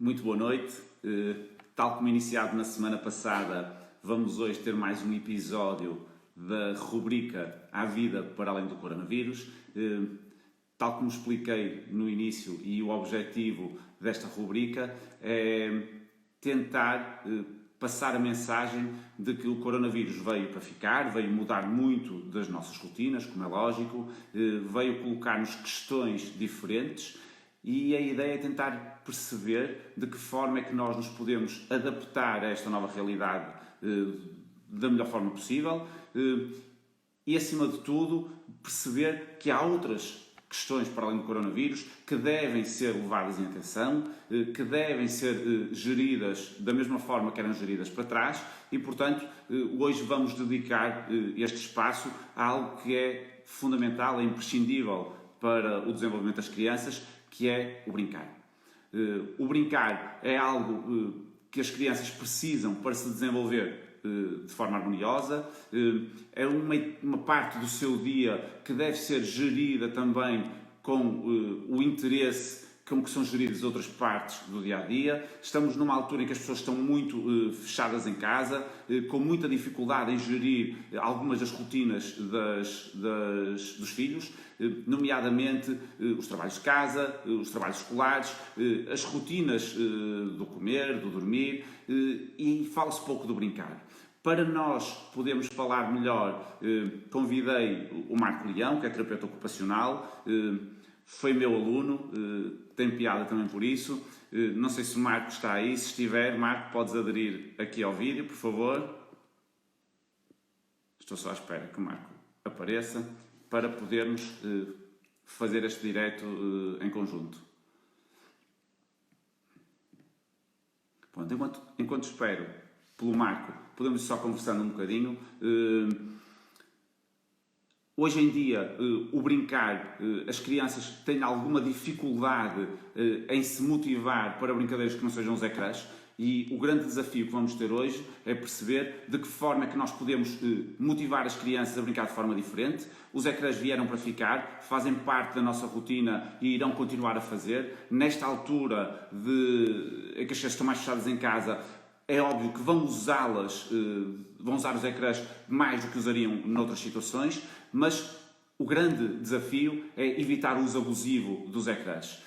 Muito boa noite. Tal como iniciado na semana passada, vamos hoje ter mais um episódio da rubrica A Vida para Além do Coronavírus. Tal como expliquei no início, e o objetivo desta rubrica é tentar passar a mensagem de que o coronavírus veio para ficar, veio mudar muito das nossas rotinas, como é lógico, veio colocar-nos questões diferentes. E a ideia é tentar perceber de que forma é que nós nos podemos adaptar a esta nova realidade da melhor forma possível e, acima de tudo, perceber que há outras questões para além do coronavírus que devem ser levadas em atenção, que devem ser geridas da mesma forma que eram geridas para trás e, portanto, hoje vamos dedicar este espaço a algo que é fundamental, é imprescindível para o desenvolvimento das crianças, que é o brincar. O brincar é algo que as crianças precisam para se desenvolver de forma harmoniosa, é uma parte do seu dia que deve ser gerida também com o interesse com que são geridas outras partes do dia-a-dia. Estamos numa altura em que as pessoas estão muito fechadas em casa, com muita dificuldade em gerir algumas das rotinas dos filhos, nomeadamente os trabalhos de casa, os trabalhos escolares, as rotinas do comer, do dormir, e fala-se pouco do brincar. Para nós podermos falar melhor, convidei o Marco Leão, que é terapeuta ocupacional, foi meu aluno, tem piada também por isso. Não sei se o Marco está aí, se estiver, Marco, podes aderir aqui ao vídeo, por favor. Estou só à espera que o Marco apareça para podermos fazer este direto em conjunto. Pronto, enquanto espero pelo Marco, podemos ir só conversando um bocadinho. Hoje em dia, o brincar, as crianças têm alguma dificuldade em se motivar para brincadeiras que não sejam os ecrãs, e o grande desafio que vamos ter hoje é perceber de que forma é que nós podemos motivar as crianças a brincar de forma diferente. Os ecrãs vieram para ficar, fazem parte da nossa rotina e irão continuar a fazer. Nesta altura em que as crianças estão mais fechadas em casa, é óbvio que vão usar os ecrãs mais do que usariam noutras situações, mas o grande desafio é evitar o uso abusivo dos ecrãs.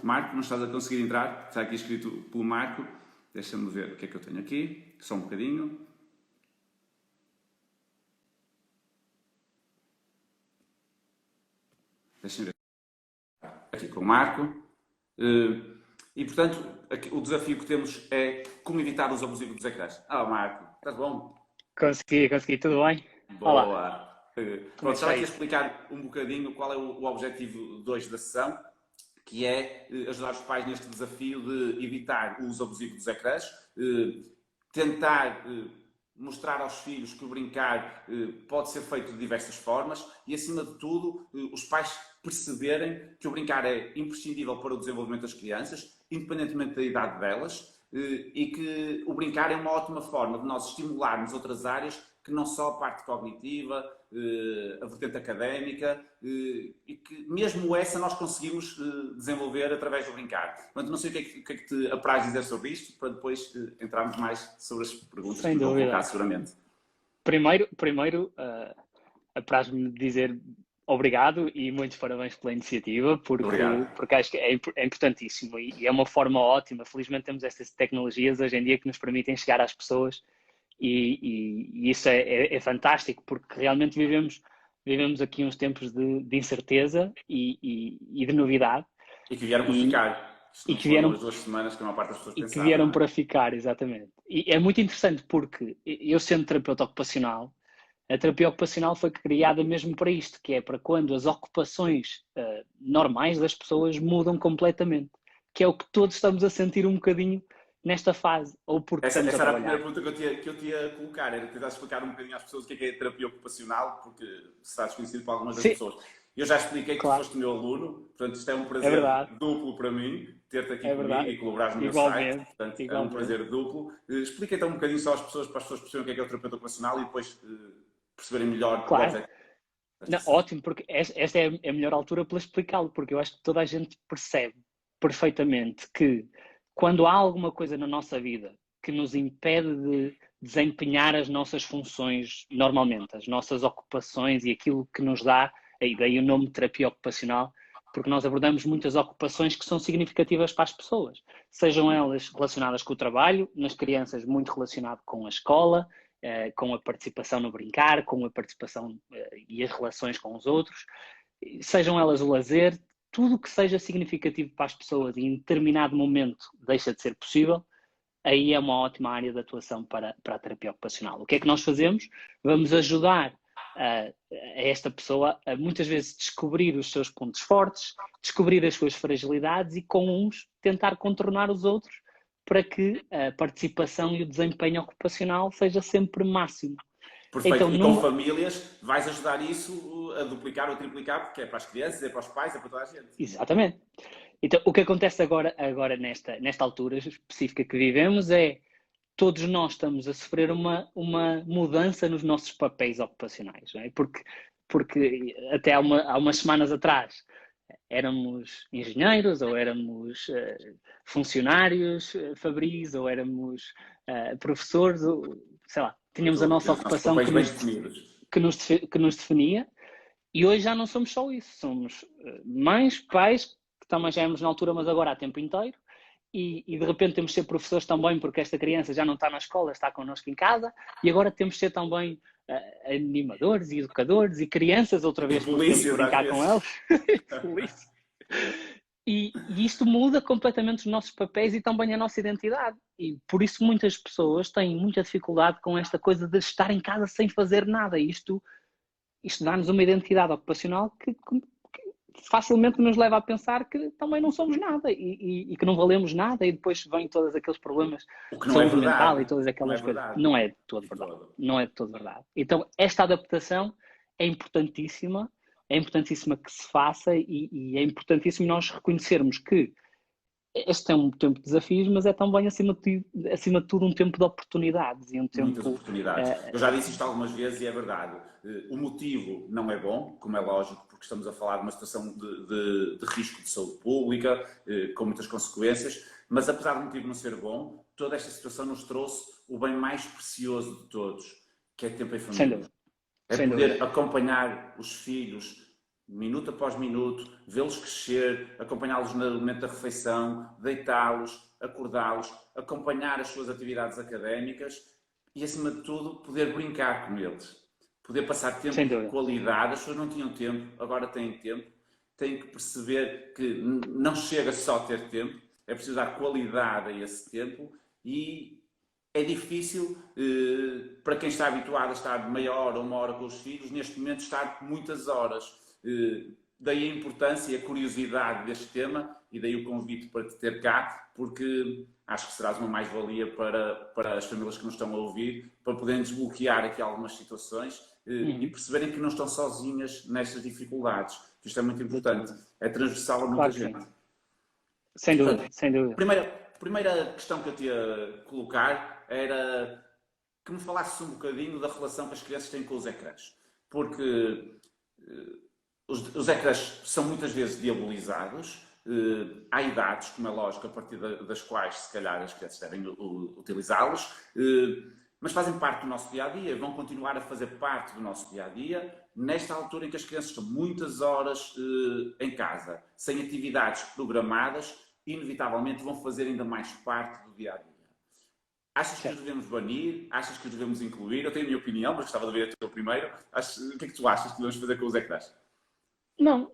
Marco, não estás a conseguir entrar? Está aqui escrito pelo Marco. Deixa-me ver o que é que eu tenho aqui. Só um bocadinho. Deixa-me ver. Aqui com o Marco. E, portanto, o desafio que temos é como evitar o uso abusivo dos ecrãs. Marco, estás bom? Consegui, tudo bem? Boa! Olá. Pronto, estava aqui a explicar um bocadinho qual é o objetivo de hoje da sessão, que é ajudar os pais neste desafio de evitar o uso abusivo dos ecrãs, tentar mostrar aos filhos que o brincar pode ser feito de diversas formas e, acima de tudo, os pais perceberem que o brincar é imprescindível para o desenvolvimento das crianças, independentemente da idade delas, e que o brincar é uma ótima forma de nós estimularmos outras áreas que não só a parte cognitiva, a vertente académica, e que mesmo essa nós conseguimos desenvolver através do brincar. Portanto, não sei o que é que te apraz dizer sobre isto, para depois entrarmos mais sobre as perguntas Sem que vou dúvida. colocar seguramente. Primeiro apraz-me dizer obrigado e muitos parabéns pela iniciativa, porque acho que é importantíssimo e é uma forma ótima. Felizmente temos estas tecnologias hoje em dia que nos permitem chegar às pessoas e isso é fantástico, porque realmente vivemos aqui uns tempos de incerteza e de novidade. E que vieram para ficar. E que vieram as 2 semanas que a maior parte das pessoas e pensava. que vieram para ficar, exatamente. E é muito interessante porque eu, sendo terapeuta ocupacional, a terapia ocupacional foi criada mesmo para isto, que é para quando as ocupações normais das pessoas mudam completamente, que é o que todos estamos a sentir um bocadinho nesta fase, ou porque Essa estamos a era a trabalhar. primeira pergunta que eu te ia colocar, era tentar explicar um bocadinho às pessoas o que é terapia ocupacional, porque está desconhecido para algumas das pessoas. Eu já expliquei que tu foste meu aluno, portanto isto é um prazer duplo para mim, ter-te aqui comigo e colaborares no meu site, portanto é um prazer duplo. Explica então um bocadinho só às pessoas, para as pessoas perceberem o que é o terapeuta ocupacional e depois perceberem melhor o objetivo. Ótimo, porque esta é a melhor altura para explicá-lo, porque eu acho que toda a gente percebe perfeitamente que quando há alguma coisa na nossa vida que nos impede de desempenhar as nossas funções normalmente, as nossas ocupações e aquilo que nos dá, e daí o nome de terapia ocupacional, porque nós abordamos muitas ocupações que são significativas para as pessoas, sejam elas relacionadas com o trabalho, nas crianças muito relacionado com a escola, com a participação no brincar, com a participação e as relações com os outros, sejam elas o lazer, tudo que seja significativo para as pessoas e em determinado momento deixa de ser possível, aí é uma ótima área de atuação para a terapia ocupacional. O que é que nós fazemos? Vamos ajudar a esta pessoa a muitas vezes descobrir os seus pontos fortes, descobrir as suas fragilidades e com uns tentar contornar os outros para que a participação e o desempenho ocupacional seja sempre máximo. Perfeito. Então, e com famílias vais ajudar isso a duplicar ou triplicar, porque é para as crianças, é para os pais, é para toda a gente. Exatamente. Então, o que acontece agora nesta altura específica que vivemos é todos nós estamos a sofrer uma mudança nos nossos papéis ocupacionais, não é? Porque até há umas semanas atrás éramos engenheiros, ou éramos funcionários fabris, ou éramos professores, ou, sei lá, tínhamos a nossa ocupação que nos definia, e hoje já não somos só isso, somos mães, pais, que também já éramos na altura, mas agora há tempo inteiro, e de repente temos de ser professores também, porque esta criança já não está na escola, está connosco em casa, e agora temos de ser também animadores e educadores e crianças outra vez, porque temos de brincar com eles. E isto muda completamente os nossos papéis e também a nossa identidade. E por isso muitas pessoas têm muita dificuldade com esta coisa de estar em casa sem fazer nada. E isto dá-nos uma identidade ocupacional que facilmente nos leva a pensar que também não somos nada e que não valemos nada, e depois vêm todos aqueles problemas de saúde mental e todas aquelas coisas. Não é de todo verdade. Não é de todo verdade. Então, esta adaptação é importantíssima que se faça e é importantíssimo nós reconhecermos que este é um tempo de desafios, mas é também, acima de tudo, um tempo de oportunidades. E um tempo, muitas oportunidades. Eu já disse isto algumas vezes e é verdade. O motivo não é bom, como é lógico, porque estamos a falar de uma situação de risco de saúde pública, com muitas consequências, mas apesar do motivo não ser bom, toda esta situação nos trouxe o bem mais precioso de todos, que é tempo em família. É poder acompanhar os filhos minuto após minuto, vê-los crescer, acompanhá-los no momento da refeição, deitá-los, acordá-los, acompanhar as suas atividades académicas e, acima de tudo, poder brincar com eles. Poder passar tempo de qualidade. As pessoas não tinham tempo, agora têm tempo. Têm que perceber que não chega só a ter tempo, é preciso dar qualidade a esse tempo e é difícil para quem está habituado a estar meia hora ou uma hora com os filhos, neste momento estar muitas horas. Daí a importância e a curiosidade deste tema e daí o convite para te ter cá, porque acho que serás uma mais-valia para as famílias que nos estão a ouvir, para poderem desbloquear aqui algumas situações e perceberem que não estão sozinhas nestas dificuldades. Isto é muito importante, é transversal a muita gente. Sem dúvida, portanto, sem dúvida. Primeira questão que eu te ia colocar era que me falasses um bocadinho da relação que as crianças têm com os ecrãs, porque os ecrãs são muitas vezes diabolizados, há idades, como é lógico, a partir das quais se calhar as crianças devem utilizá-los, mas fazem parte do nosso dia-a-dia, vão continuar a fazer parte do nosso dia-a-dia, nesta altura em que as crianças estão muitas horas em casa, sem atividades programadas, inevitavelmente vão fazer ainda mais parte do dia-a-dia. Achas que os devemos banir? Achas que os devemos incluir? Eu tenho a minha opinião, mas gostava de ver a tua primeiro. O que é que tu achas que devemos fazer com os ecrãs? Não,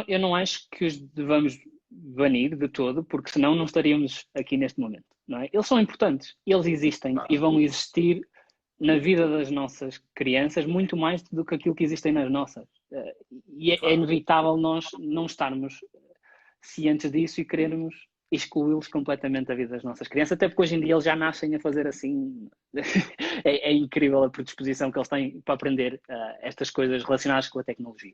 eu não acho que os devamos banir de todo, porque senão não estaríamos aqui neste momento, não é? Eles são importantes, eles existem e vão existir na vida das nossas crianças muito mais do que aquilo que existem nas nossas. E é inevitável nós não estarmos cientes disso e querermos excluí-los completamente da vida das nossas crianças, até porque hoje em dia eles já nascem a fazer assim. É incrível a predisposição que eles têm para aprender estas coisas relacionadas com a tecnologia.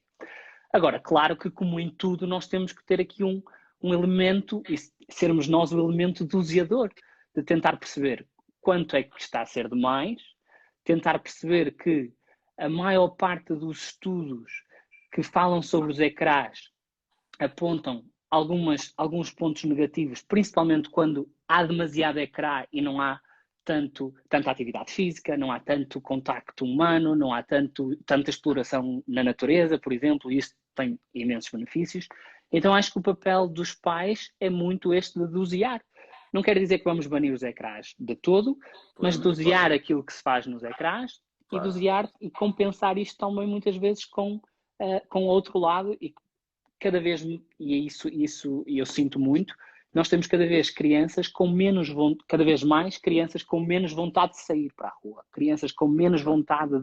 Agora, claro que, como em tudo, nós temos que ter aqui um elemento, e sermos nós o elemento doseador, de tentar perceber quanto é que está a ser demais, tentar perceber que a maior parte dos estudos que falam sobre os ecrãs apontam alguns pontos negativos, principalmente quando há demasiado ecrã e não há tanta atividade física, não há tanto contacto humano, não há tanta exploração na natureza, por exemplo, e isso tem imensos benefícios. Então acho que o papel dos pais é muito este de dosear. Não quer dizer que vamos banir os ecrãs de todo, mas dosear aquilo que se faz nos ecrãs e dosear e compensar isto também muitas vezes com outro lado e cada vez, e isso eu sinto muito, nós temos cada vez crianças com cada vez mais crianças com menos vontade de sair para a rua, crianças com menos vontade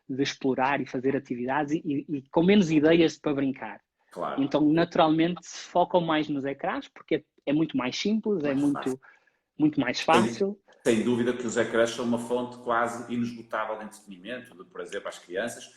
de explorar e fazer atividades e com menos ideias para brincar. Claro. Então, naturalmente, se focam mais nos ecrãs, porque é muito mais simples, é muito mais fácil. Sem dúvida que os ecrãs são uma fonte quase inesgotável de entretenimento, de prazer para as crianças.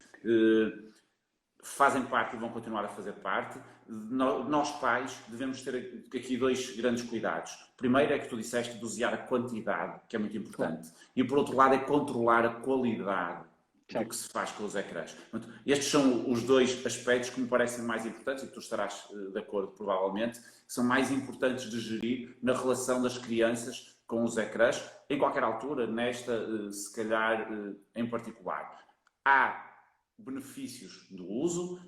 Fazem parte e vão continuar a fazer parte. Nós, pais, devemos ter aqui dois grandes cuidados. Primeiro é que tu disseste dosear a quantidade, que é muito importante. E por outro lado é controlar a qualidade do que se faz com os ecrãs. Portanto, estes são os dois aspectos que me parecem mais importantes e que tu estarás de acordo, provavelmente, que são mais importantes de gerir na relação das crianças com os ecrãs, em qualquer altura, nesta, se calhar, em particular. Há benefícios do uso,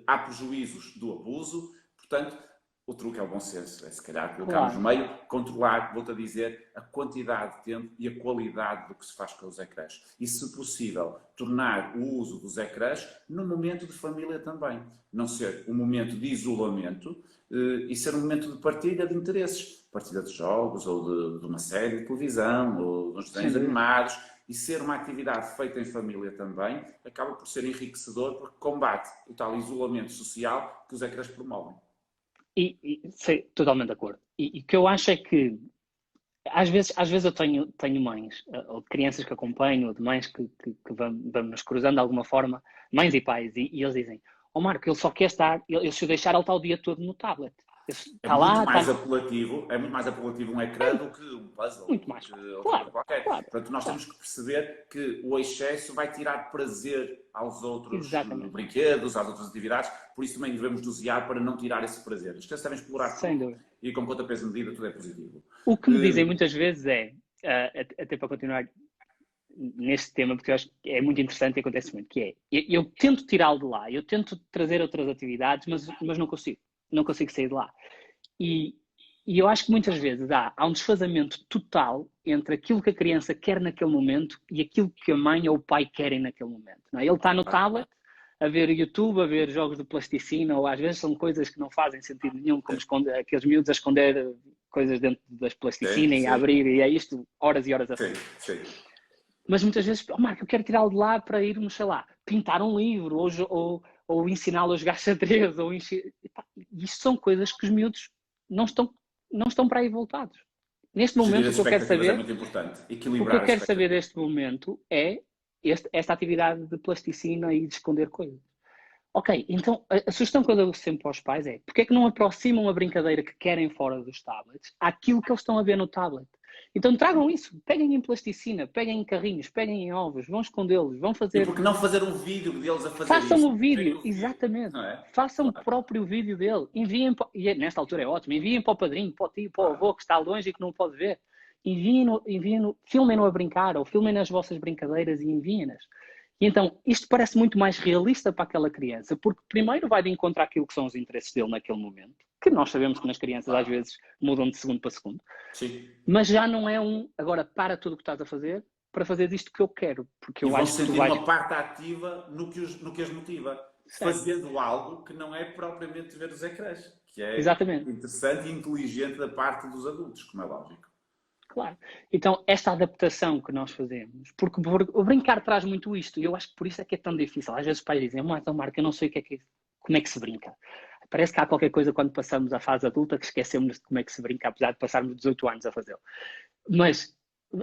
há prejuízos do abuso, portanto, o truque é o bom senso, é se calhar colocarmos no meio, controlar, vou-te a dizer, a quantidade de tempo e a qualidade do que se faz com os ecrãs. E, se possível, tornar o uso dos ecrãs num momento de família também. Não ser um momento de isolamento e ser um momento de partilha de interesses. Partilha de jogos, ou de uma série de televisão, ou de uns desenhos animados. E ser uma atividade feita em família também, acaba por ser enriquecedor, porque combate o tal isolamento social que os ecrãs promovem. Sei, totalmente de acordo. E o que eu acho é que, às vezes eu tenho mães, ou de crianças que acompanho, ou de mães que vamos nos cruzando de alguma forma, mães e pais, e eles dizem: "Oh Marco, ele só quer estar, se eu deixar ele está o dia todo no tablet." É muito mais apelativo um ecrã do que um puzzle. Muito mais. Claro. Portanto, nós claro. temos que perceber que o excesso vai tirar prazer aos outros brinquedos, às outras atividades, por isso também devemos dosear para não tirar esse prazer. As crianças devem explorar tudo e com conta, peso e medida tudo é positivo. O que me dizem muitas vezes até para continuar neste tema, porque eu acho que é muito interessante e acontece muito, que é, eu tento tirá-lo de lá, eu tento trazer outras atividades, mas não consigo sair de lá. E eu acho que muitas vezes há um desfazamento total entre aquilo que a criança quer naquele momento e aquilo que a mãe ou o pai querem naquele momento. Não é? Ele está no tablet, a ver YouTube, a ver jogos de plasticina, ou às vezes são coisas que não fazem sentido nenhum, como aqueles miúdos a esconder coisas dentro das plasticina e a abrir, e é isto, horas e horas a fazer. Mas muitas vezes, Marco, eu quero tirá-lo de lá para irmos, sei lá, pintar um livro, ou ensiná-lo a jogar xadrez, isto são coisas que os miúdos não estão para aí voltados. Neste momento, o que eu quero saber, é muito importante. Deste momento é esta atividade de plasticina e de esconder coisas. Ok, então a sugestão que eu dou sempre aos pais é: porque é que não aproximam a brincadeira que querem fora dos tablets àquilo que eles estão a ver no tablet? Então tragam isso, peguem em plasticina, peguem em carrinhos, peguem em ovos, vão escondê-los, vão fazer... E por que não fazer um vídeo deles a fazer Façam isso? o vídeo, exatamente. Façam o próprio vídeo dele. Enviem, e nesta altura é ótimo, enviem para o padrinho, para o tio, para o avô que está longe e que não pode ver. Filmem-no a brincar, ou filmem nas vossas brincadeiras e enviem-nas. E então, isto parece muito mais realista para aquela criança, porque primeiro vai de encontro àquilo que são os interesses dele naquele momento, que nós sabemos que nas crianças às vezes mudam de segundo para segundo. Sim. Mas já não é agora para tudo o que estás a fazer, para fazer isto que eu quero. Porque eu acho que sentir uma parte ativa no que as motiva. Fazendo algo que não é propriamente ver os ecrãs. Que é interessante e inteligente da parte dos adultos, como é lógico. Claro. Então, esta adaptação que nós fazemos, porque o brincar traz muito isto, e eu acho que por isso é que é tão difícil. Às vezes os pais dizem: então, Marco, eu não sei como é que se brinca. Parece que há qualquer coisa quando passamos à fase adulta que esquecemos de como é que se brinca, apesar de passarmos 18 anos a fazê-lo. Mas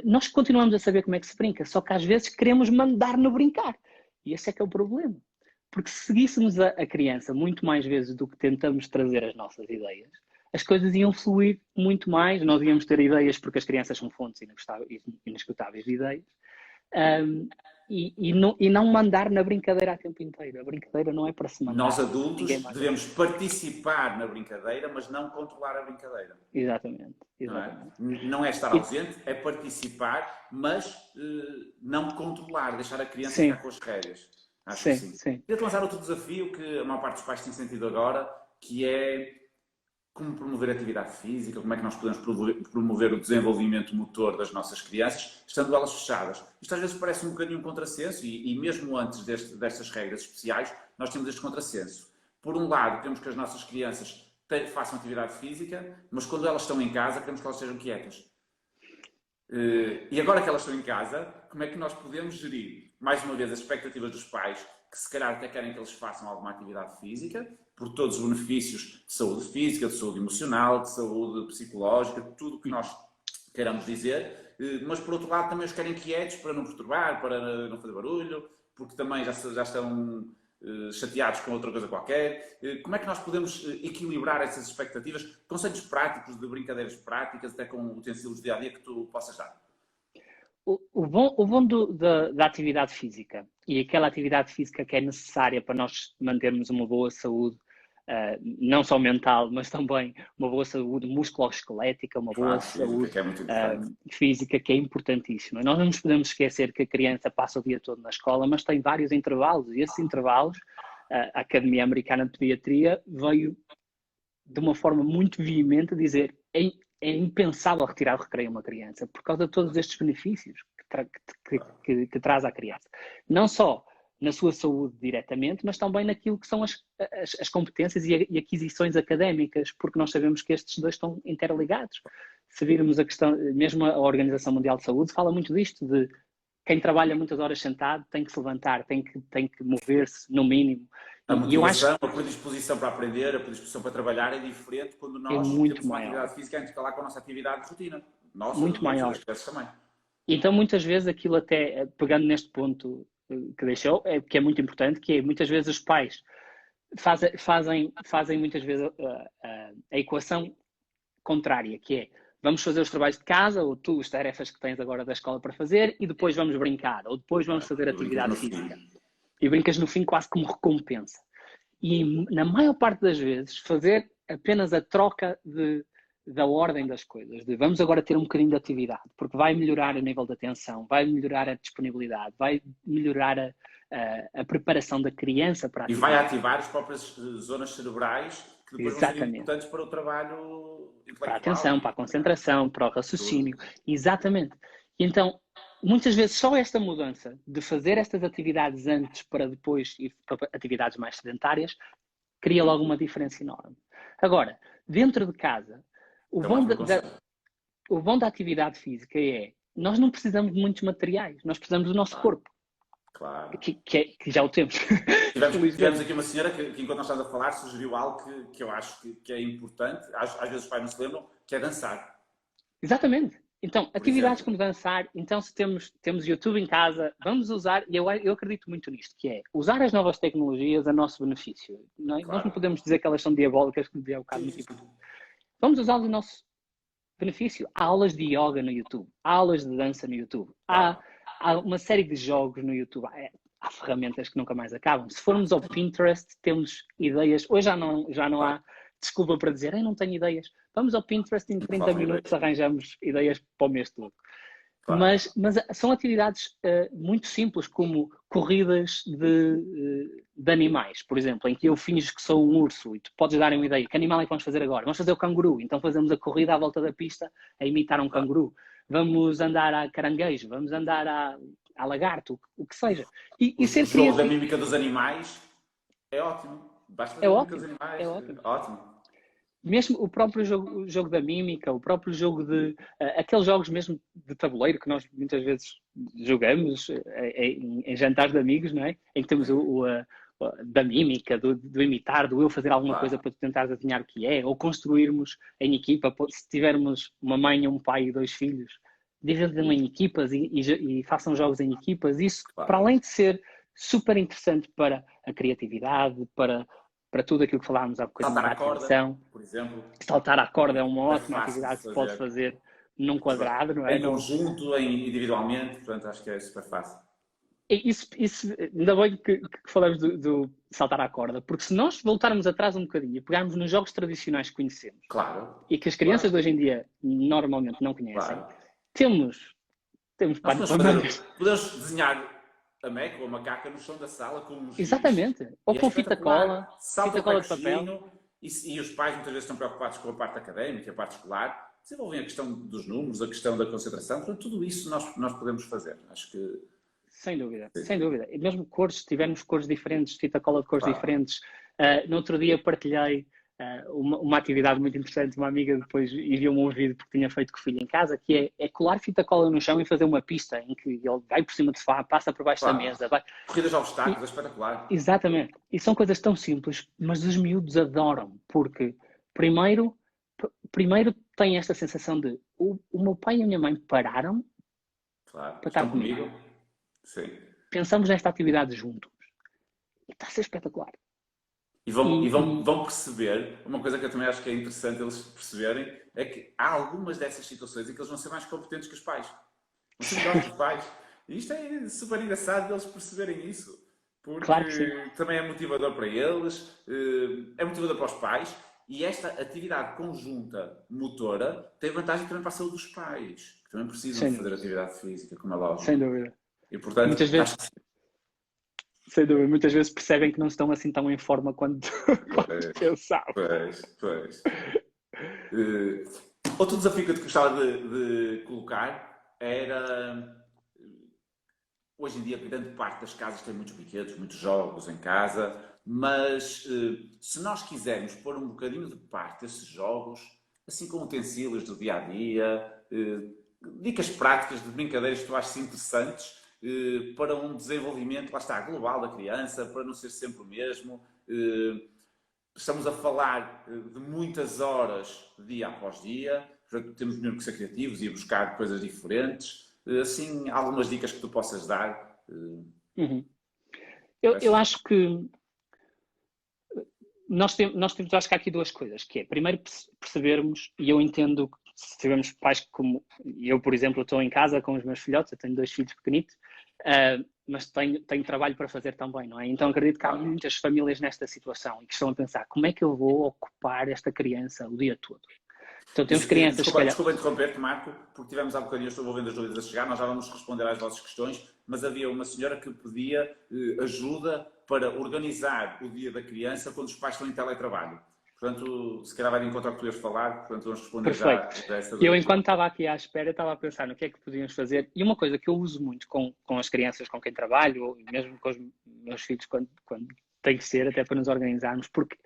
nós continuamos a saber como é que se brinca, só que às vezes queremos mandar no brincar. E esse é que é o problema. Porque se seguíssemos a criança muito mais vezes do que tentamos trazer as nossas ideias, as coisas iam fluir muito mais, nós íamos ter ideias porque as crianças são fontes inesgotáveis de ideias, e não mandar na brincadeira a tempo inteiro. A brincadeira não é para se mandar. Nós adultos devemos participar na brincadeira, mas não controlar a brincadeira. Exatamente. Não é estar ausente, é participar, mas não controlar, deixar a criança ficar com as rédeas. Acho que sim. Queria-te lançar outro desafio que a maior parte dos pais tem sentido agora, que é como promover a atividade física, como é que nós podemos promover o desenvolvimento motor das nossas crianças, estando elas fechadas. Isto às vezes parece um bocadinho um contrassenso e mesmo antes destas regras especiais, nós temos este contrassenso. Por um lado, queremos que as nossas crianças façam atividade física, mas quando elas estão em casa, queremos que elas sejam quietas. E agora que elas estão em casa, como é que nós podemos gerir, mais uma vez, as expectativas dos pais, que se calhar até querem que eles façam alguma atividade física, por todos os benefícios de saúde física, de saúde emocional, de saúde psicológica, de tudo o que nós queiramos dizer, mas por outro lado também os querem quietos para não perturbar, para não fazer barulho, porque também já estão chateados com outra coisa qualquer. Como é que nós podemos equilibrar essas expectativas? Conselhos práticos, de brincadeiras práticas, até com utensílios de dia-a-dia que tu possas dar? O bom da atividade física e aquela atividade física que é necessária para nós mantermos uma boa saúde, não só mental, mas também uma boa saúde musculoesquelética, uma boa saúde física, que é importantíssima. Nós não nos podemos esquecer que a criança passa o dia todo na escola, mas tem vários intervalos, e esses intervalos, a Academia Americana de Pediatria veio de uma forma muito veemente dizer é impensável retirar o recreio a uma criança por causa de todos estes benefícios que traz à criança. Não só na sua saúde diretamente, mas também naquilo que são as competências e aquisições académicas, porque nós sabemos que estes dois estão interligados. Se virmos a questão, mesmo a Organização Mundial de Saúde fala muito disto, de quem trabalha muitas horas sentado tem que se levantar, tem que mover-se, no mínimo. A motivação, a predisposição para aprender, a predisposição para trabalhar é diferente quando nós temos uma atividade física antes de falar com a nossa atividade de rotina. Nossa, muito maior. Também. Então, muitas vezes, aquilo até, pegando neste ponto que deixou, que é muito importante, que é, muitas vezes os pais fazem muitas vezes a equação contrária, que é, vamos fazer os trabalhos de casa, ou tu as tarefas que tens agora da escola para fazer, e depois vamos brincar, ou depois vamos fazer atividade física. E brincas no fim quase como recompensa. E na maior parte das vezes fazer apenas a troca da ordem das coisas, de vamos agora ter um bocadinho de atividade, porque vai melhorar o nível de atenção, vai melhorar a disponibilidade, vai melhorar a preparação da criança para a atividade. E vai ativar as próprias zonas cerebrais que depois vão ser importantes para o trabalho intelectual. Para a atenção, para a concentração, para o raciocínio. Exatamente. E então, muitas vezes só esta mudança de fazer estas atividades antes para depois ir para atividades mais sedentárias cria logo uma diferença enorme. Agora, dentro de casa, o bom da atividade física é nós não precisamos de muitos materiais, nós precisamos do nosso corpo. Claro. Que já o temos. Tivemos aqui uma senhora que enquanto nós estávamos a falar, sugeriu algo que eu acho que é importante, às vezes os pais não se lembram, que é dançar. Exatamente. Então, atividades como dançar, então se temos YouTube em casa, vamos usar, e eu acredito muito nisto, que é usar as novas tecnologias a nosso benefício. Não é? Claro. Nós não podemos dizer que elas são diabólicas, que dizia o bocado no tipo. Vamos usá-las a nosso benefício. Há aulas de yoga no YouTube, há aulas de dança no YouTube, há uma série de jogos no YouTube, há ferramentas que nunca mais acabam. Se formos ao Pinterest, temos ideias. Hoje já não há desculpa para dizer, não tenho ideias. Vamos ao Pinterest, em 30 minutos arranjamos ideias para o mês todo. Claro. Mas são atividades muito simples, como corridas de animais, por exemplo, em que eu finjo que sou um urso e tu podes dar uma ideia. Que animal é que vamos fazer agora? Vamos fazer o canguru. Então fazemos a corrida à volta da pista a imitar um canguru. Vamos andar a caranguejo, vamos andar a lagarto, o que seja. O jogo da mímica dos animais é ótimo. Basta fazer ótimo. Dos animais. É ótimo. Ótimo. Mesmo o próprio jogo da mímica, o próprio jogo de... aqueles jogos mesmo de tabuleiro que nós muitas vezes jogamos em jantares de amigos, não é? Em que temos da mímica, do imitar, do eu fazer alguma coisa para tu tentares adivinhar o que é, ou construirmos em equipa, se tivermos uma mãe, um pai e 2 filhos, dividam em equipas e façam jogos em equipas. Isso, para além de ser super interessante para a criatividade, para tudo aquilo que falámos há bocadinho da atenção. Por exemplo. Saltar à corda é uma ótima atividade que se pode fazer num quadrado, não é? Em conjunto, individualmente, portanto acho que é super fácil. Ainda bem que falamos do saltar à corda, porque se nós voltarmos atrás um bocadinho e pegarmos nos jogos tradicionais que conhecemos Claro, e que as crianças de claro, hoje em dia normalmente não conhecem, claro. temos, temos Nós pano para mangas. podemos desenhar a meca ou a macaca no chão da sala com um giz Exatamente. Ou e é com fita cola, espetacular. Salta fita o pé cola de papel. coxinho e os pais muitas vezes estão preocupados com a parte académica, a parte escolar, desenvolvem a questão dos números, a questão da concentração, portanto, tudo isso nós podemos fazer. Acho que, Sem dúvida, sem dúvida. E mesmo cores, se tivermos cores diferentes, fita cola de cores claro, diferentes. No outro dia partilhei uma atividade muito interessante. Uma amiga depois enviou-me um vídeo porque tinha feito com o filho em casa, que é colar fita cola no chão e fazer uma pista em que ele vai por cima do sofá, passa por baixo da claro. mesa. Corridas aos obstáculos, é espetacular. Exatamente. E são coisas tão simples, mas os miúdos adoram, porque primeiro, primeiro têm esta sensação de o meu pai e a minha mãe pararam Claro, para estar estão comigo. comigo? Sim. Pensamos nesta atividade juntos. E está a ser espetacular. Vão perceber, uma coisa que eu também acho que é interessante eles perceberem, é que há algumas dessas situações em que eles vão ser mais competentes que os pais. Vão ser melhores que os pais. E isto é super engraçado eles perceberem isso. Porque Claro que sim. também é motivador para eles, é motivador para os pais. E esta atividade conjunta motora tem vantagem também para a saúde dos pais, que também precisam de fazer atividade física, como é lógico. Sem dúvida. E portanto, Muitas vezes, acho que sem dúvida, muitas vezes percebem que não estão assim tão em forma quanto pensavam. Pois. Outro desafio que eu te gostava de colocar era. Hoje em dia, grande parte das casas tem muitos brinquedos, muitos jogos em casa, mas se nós quisermos pôr um bocadinho de parte esses jogos, assim como utensílios do dia a dia, dicas práticas de brincadeiras que tu achas interessantes para um desenvolvimento, lá está, global da criança, para não ser sempre o mesmo. Estamos a falar de muitas horas dia após dia, portanto temos mesmo que ser criativos e buscar coisas diferentes. Assim, algumas dicas que tu possas dar. Uhum. Eu acho que acho que há aqui duas coisas, que é, primeiro percebermos, e eu entendo que se tivermos pais como eu, por exemplo, estou em casa com os meus filhotes, eu tenho 2 filhos pequenitos, mas tenho trabalho para fazer também, não é? Então acredito que há muitas famílias nesta situação e que estão a pensar, como é que eu vou ocupar esta criança o dia todo? Então temos crianças... Desculpa interromper-te, Marco, porque tivemos há bocadinho, estou vendo as dúvidas a chegar, nós já vamos responder às vossas questões, mas havia uma senhora que pedia ajuda para organizar o dia da criança quando os pais estão em teletrabalho. Portanto, se calhar vai de encontro ao que tu ias falar, portanto vamos responder já essa dúvida. Eu, enquanto estava aqui à espera, estava a pensar no que é que podíamos fazer. E uma coisa que eu uso muito com as crianças com quem trabalho, ou mesmo com os meus filhos quando tem que ser, até para nos organizarmos, porque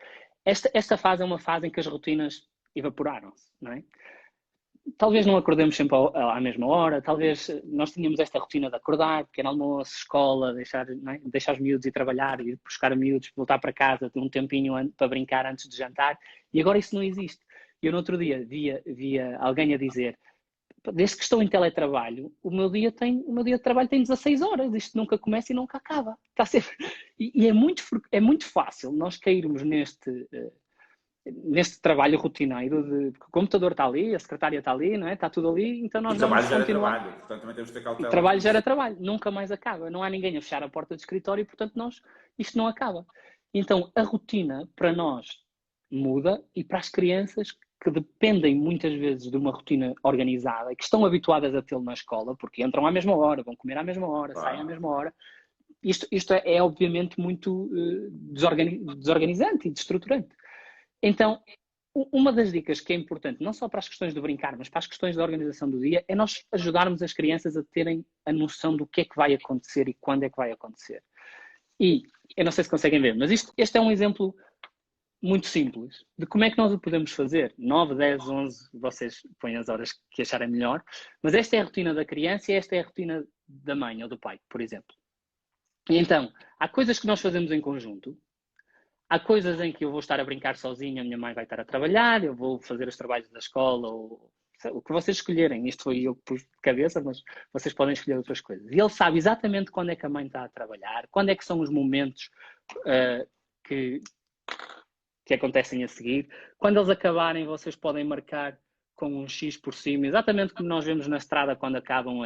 esta fase é uma fase em que as rotinas evaporaram-se, não é? Talvez não acordemos sempre à mesma hora, talvez nós tínhamos esta rotina de acordar, pequeno almoço, escola, deixar os miúdos ir trabalhar, ir buscar miúdos, voltar para casa, ter um tempinho para brincar antes de jantar, e agora isso não existe. Eu no outro dia via alguém a dizer, desde que estou em teletrabalho, o meu dia de trabalho tem 16 horas, isto nunca começa e nunca acaba. Está sempre... E é muito fácil nós cairmos neste trabalho rotineiro de que o computador está ali, a secretária está ali, não é? Está tudo ali, então nós vamos continuar. Trabalho gera trabalho, portanto também temos que ter cautela. E trabalho gera trabalho, nunca mais acaba. Não há ninguém a fechar a porta do escritório, portanto isto não acaba. Então a rotina para nós muda e para as crianças que dependem muitas vezes de uma rotina organizada e que estão habituadas a tê-lo na escola, porque entram à mesma hora, vão comer à mesma hora, saem à mesma hora. Isto é obviamente muito desorganizante e destruturante. Então, uma das dicas que é importante, não só para as questões de brincar, mas para as questões da organização do dia, é nós ajudarmos as crianças a terem a noção do que é que vai acontecer e quando é que vai acontecer. E, eu não sei se conseguem ver, mas este é um exemplo muito simples de como é que nós o podemos fazer. 9, 10, 11, vocês põem as horas que acharem melhor, mas esta é a rotina da criança e esta é a rotina da mãe ou do pai, por exemplo. E então, há coisas que nós fazemos em conjunto. Há coisas em que eu vou estar a brincar sozinho, a minha mãe vai estar a trabalhar, eu vou fazer os trabalhos da escola, ou o que vocês escolherem. Isto foi eu que pus de cabeça, mas vocês podem escolher outras coisas. E ele sabe exatamente quando é que a mãe está a trabalhar, quando é que são os momentos que acontecem a seguir. Quando eles acabarem, vocês podem marcar com um X por cima, exatamente como nós vemos na estrada quando acabam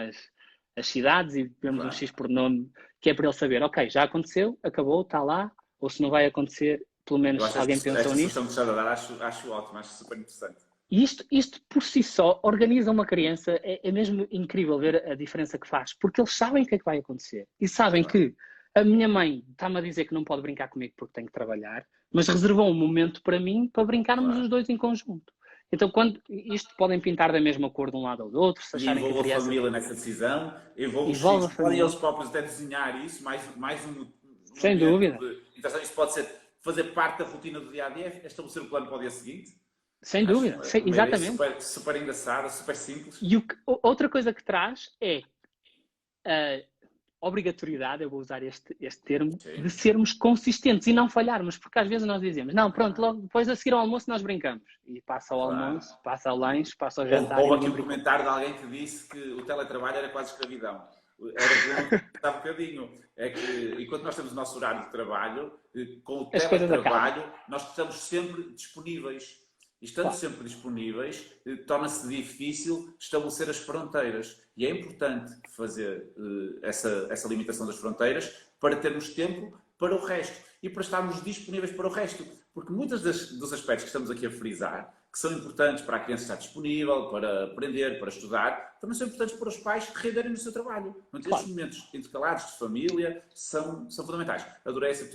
as cidades e vemos um X por nome, que é para ele saber, ok, já aconteceu, acabou, está lá, ou se não vai acontecer, pelo menos alguém pensou nisto. Esta sugestão que está a dar acho ótimo, acho super interessante. E isto por si só organiza uma criança, é mesmo incrível ver a diferença que faz, porque eles sabem o que é que vai acontecer e sabem que a minha mãe está-me a dizer que não pode brincar comigo porque tem que trabalhar, mas reservou um momento para mim para brincarmos os dois em conjunto. Então, quando isto podem pintar da mesma cor de um lado ou do outro, se acharem envolve que a criança... a família nessa decisão, envolve os Envolve filhos, podem eles próprios até desenhar isso, mais um sem dúvida. Então, isso pode ser fazer parte da rotina do dia-a-dia, estabelecer o plano para o dia seguinte. Sem dúvida, exatamente. Super, super engraçada, super simples. E outra coisa que traz é a obrigatoriedade, eu vou usar este termo, de sermos consistentes e não falharmos, porque às vezes nós dizemos, não, pronto, logo depois a seguir ao almoço nós brincamos. E passa o almoço, passa o lanche, passa o jantar. Houve aqui um comentário de alguém que disse que o teletrabalho era quase escravidão. Era que um bocadinho. É que enquanto nós temos o nosso horário de trabalho, com o teletrabalho, nós estamos sempre disponíveis. E estando sempre disponíveis, torna-se difícil estabelecer as fronteiras. E é importante fazer essa limitação das fronteiras para termos tempo para o resto e para estarmos disponíveis para o resto. Porque muitos dos aspectos que estamos aqui a frisar, que são importantes para a criança estar disponível, para aprender, para estudar, também são importantes para os pais renderem no seu trabalho. Estes momentos intercalados de família são fundamentais. Adorei esta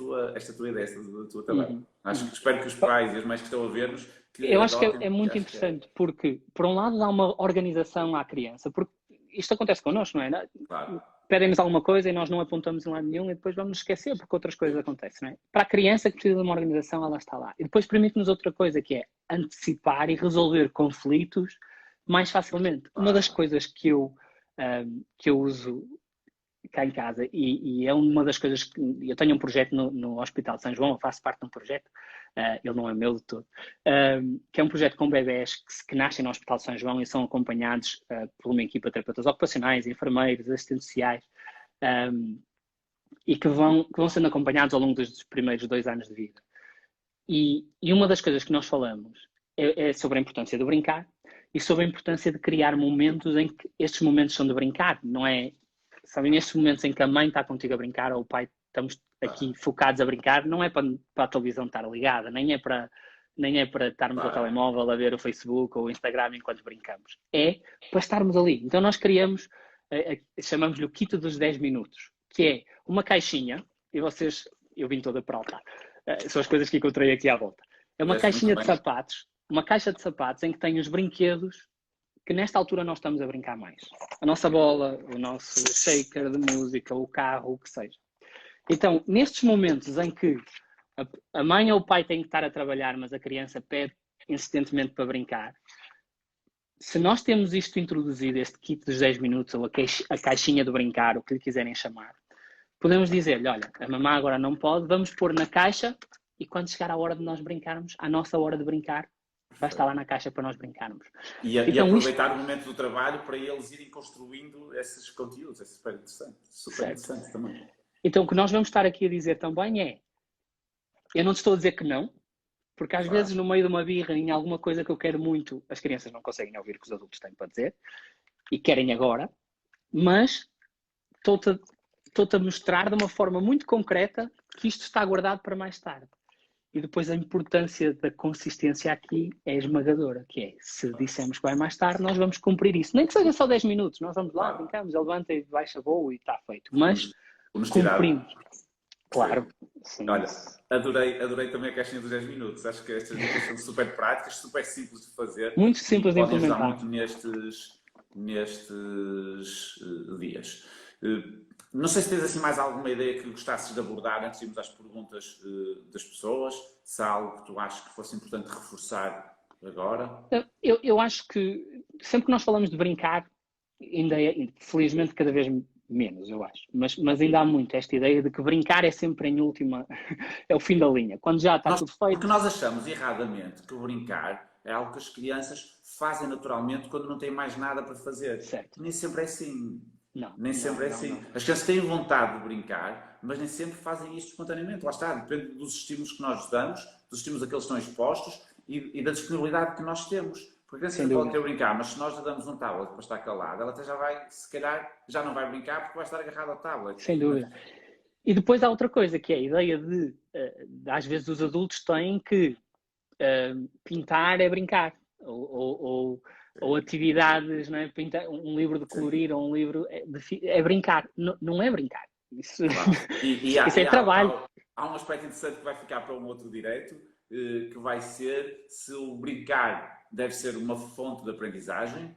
tua ideia, esta tua também. Espero que os pais e as mães que estão a ver-nos... Eu acho que é muito interessante, porque, por um lado, dá uma organização à criança, porque isto acontece connosco, não é? Claro. Pedem-nos alguma coisa e nós não apontamos em lado nenhum e depois vamos nos esquecer porque outras coisas acontecem, não é? Para a criança que precisa de uma organização, ela está lá. E depois permite-nos outra coisa, que é antecipar e resolver conflitos mais facilmente. Uma das coisas que eu uso cá em casa e é uma das coisas que... Eu tenho um projeto no Hospital de São João, eu faço parte de um projeto, ele não é meu de todo, que é um projeto com bebés que nascem no Hospital de São João e são acompanhados por uma equipa de terapeutas ocupacionais, enfermeiros, assistentes sociais, e que vão sendo acompanhados ao longo dos primeiros 2 anos de vida. E uma das coisas que nós falamos é sobre a importância de brincar e sobre a importância de criar momentos em que estes momentos são de brincar, não é? Sabem, nestes momentos em que a mãe está contigo a brincar ou o pai, estamos aqui focados a brincar, não é para a televisão estar ligada, nem é para estarmos ao telemóvel a ver o Facebook ou o Instagram enquanto brincamos. É para estarmos ali. Então nós criamos, chamamos-lhe o kit dos 10 minutos, que é uma caixinha, e vocês, eu vim toda para altar, são as coisas que encontrei aqui à volta. É uma caixinha de sapatos, uma caixa de sapatos em que tem os brinquedos que nesta altura nós estamos a brincar mais. A nossa bola, o nosso shaker de música, o carro, o que seja. Então, nestes momentos em que a mãe ou o pai têm que estar a trabalhar, mas a criança pede insistentemente para brincar, se nós temos isto introduzido, este kit dos 10 minutos, ou a caixinha de brincar, o que lhe quiserem chamar, podemos dizer-lhe, olha, a mamã agora não pode, vamos pôr na caixa e quando chegar a hora de nós brincarmos, a nossa hora de brincar, vai estar lá na caixa para nós brincarmos. E aproveitar o momento do trabalho para eles irem construindo esses conteúdos. É super interessante. Super interessante também. Então, o que nós vamos estar aqui a dizer também é, eu não te estou a dizer que não, porque às vezes no meio de uma birra, em alguma coisa que eu quero muito, as crianças não conseguem ouvir o que os adultos têm para dizer e querem agora, mas estou-te a mostrar de uma forma muito concreta que isto está guardado para mais tarde. E depois a importância da consistência aqui é esmagadora, que é, se dissermos que vai mais tarde, nós vamos cumprir isso. Nem que seja só 10 minutos, nós vamos lá, brincamos, ele levanta e baixa voo e está feito. Mas cumprimos. Claro. Sim. Olha, adorei também a caixinha dos 10 minutos. Acho que estas dicas são super práticas, super simples de fazer. Muito simples de implementar. Podem ajudar muito nestes dias. Não sei se tens assim mais alguma ideia que gostasses de abordar antes de irmos às perguntas das pessoas, se há algo que tu achas que fosse importante reforçar agora. Eu acho que sempre que nós falamos de brincar, ainda é, felizmente, cada vez menos, eu acho. Mas ainda há muito esta ideia de que brincar é sempre em última, é o fim da linha. Quando já está tudo feito... Porque nós achamos erradamente que o brincar é algo que as crianças fazem naturalmente quando não têm mais nada para fazer. Certo. Nem sempre é assim. Não, nem sempre é assim. As crianças têm vontade de brincar, mas nem sempre fazem isto espontaneamente. Lá está, depende dos estímulos que nós damos, dos estímulos a que eles estão expostos e da disponibilidade que nós temos. Porque a criança Sem pode dúvida. ter brincar, mas se nós lhe damos um tablet para estar calada, ela até já vai, se calhar, já não vai brincar porque vai estar agarrada ao tablet. Sem dúvida. E depois há outra coisa, que é a ideia de às vezes os adultos têm que pintar é brincar. Ou atividades, não é? Pintar, um livro de colorir ou um livro é brincar. Não é brincar. Isso, claro. isso é trabalho. Há um aspecto interessante que vai ficar para um outro direito, que vai ser se o brincar deve ser uma fonte de aprendizagem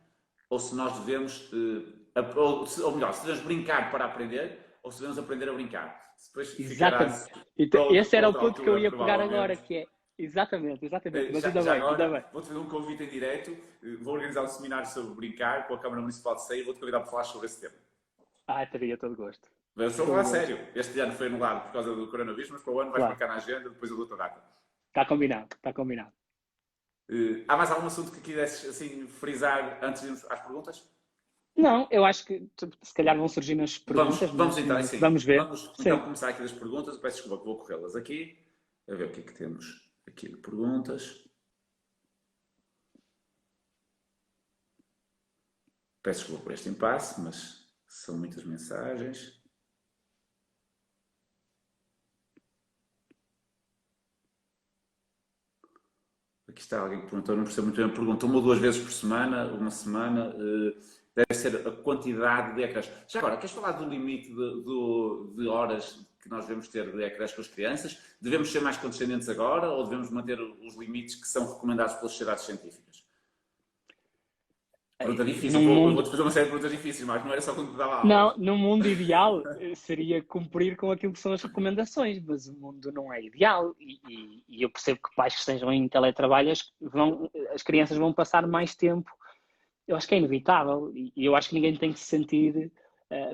ou se nós devemos, ou melhor, se devemos brincar para aprender ou se devemos aprender a brincar. Depois Exatamente. Então, esse era o ponto que eu ia pegar agora, que é exatamente. Mas ainda bem. Vou-te fazer um convite em direto, vou organizar um seminário sobre brincar com a Câmara Municipal de Ceia e vou-te convidar para falar sobre esse tema. Teria todo gosto. Mas eu estou a falar sério. Este ano foi anulado por causa do coronavírus, mas para o ano vais marcar na agenda, depois eu dou-te a data. Está combinado. Há mais algum assunto que quisesses assim, frisar antes de irmos às perguntas? Não, eu acho que se calhar vão surgir nas perguntas. Vamos então, sim. Vamos ver. Vamos então começar aqui das perguntas. Peço desculpa que vou corrê-las aqui. A ver o que é que temos aqui de perguntas. Peço desculpa por este impasse, mas são muitas mensagens. Aqui está alguém que perguntou, não percebo muito bem a pergunta. 1 ou 2 vezes por semana, uma semana, deve ser a quantidade de ecrãs. Já agora, queres falar do limite de horas que nós devemos ter de ecrãs com as crianças? Devemos ser mais condescendentes agora ou devemos manter os limites que são recomendados pelas sociedades científicas? Pergunta difícil. Vou-te fazer uma série de perguntas difíceis, mas não era só quando te dava aula. Não, no mundo ideal seria cumprir com aquilo que são as recomendações, mas o mundo não é ideal e eu percebo que pais que estejam em teletrabalho, as crianças vão passar mais tempo. Eu acho que é inevitável e eu acho que ninguém tem que se sentir,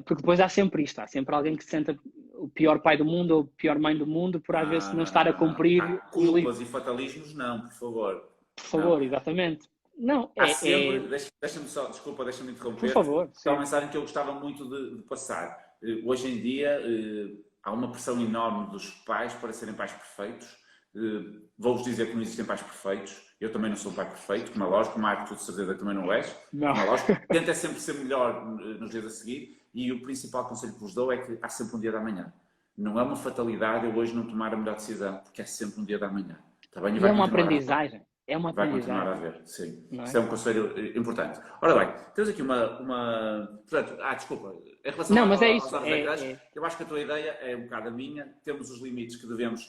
porque depois há sempre isto, há sempre alguém que se senta o pior pai do mundo ou a pior mãe do mundo por às vezes não estar a cumprir os culpas e fatalismos, não, por favor. Por favor, exatamente. Não, há sempre, deixa-me interromper. Por favor. É uma mensagem que eu gostava muito de passar. Hoje em dia há uma pressão enorme dos pais para serem pais perfeitos. Vou-vos dizer que não existem pais perfeitos. Eu também não sou um pai perfeito, como é lógico. Marco, tu de certeza que também não és. Não. Como é lógico. Tenta sempre ser melhor nos dias a seguir. E o principal conselho que vos dou é que há sempre um dia da manhã. Não é uma fatalidade eu hoje não tomar a melhor decisão, porque é sempre um dia da manhã. Está bem? É uma aprendizagem. Vai continuar a haver, sim. Isso é um conselho importante. Ora bem, temos aqui Portanto, desculpa. Em relação mas é isso. aos ecrãs, eu acho que a tua ideia é um bocado a minha. Temos os limites que devemos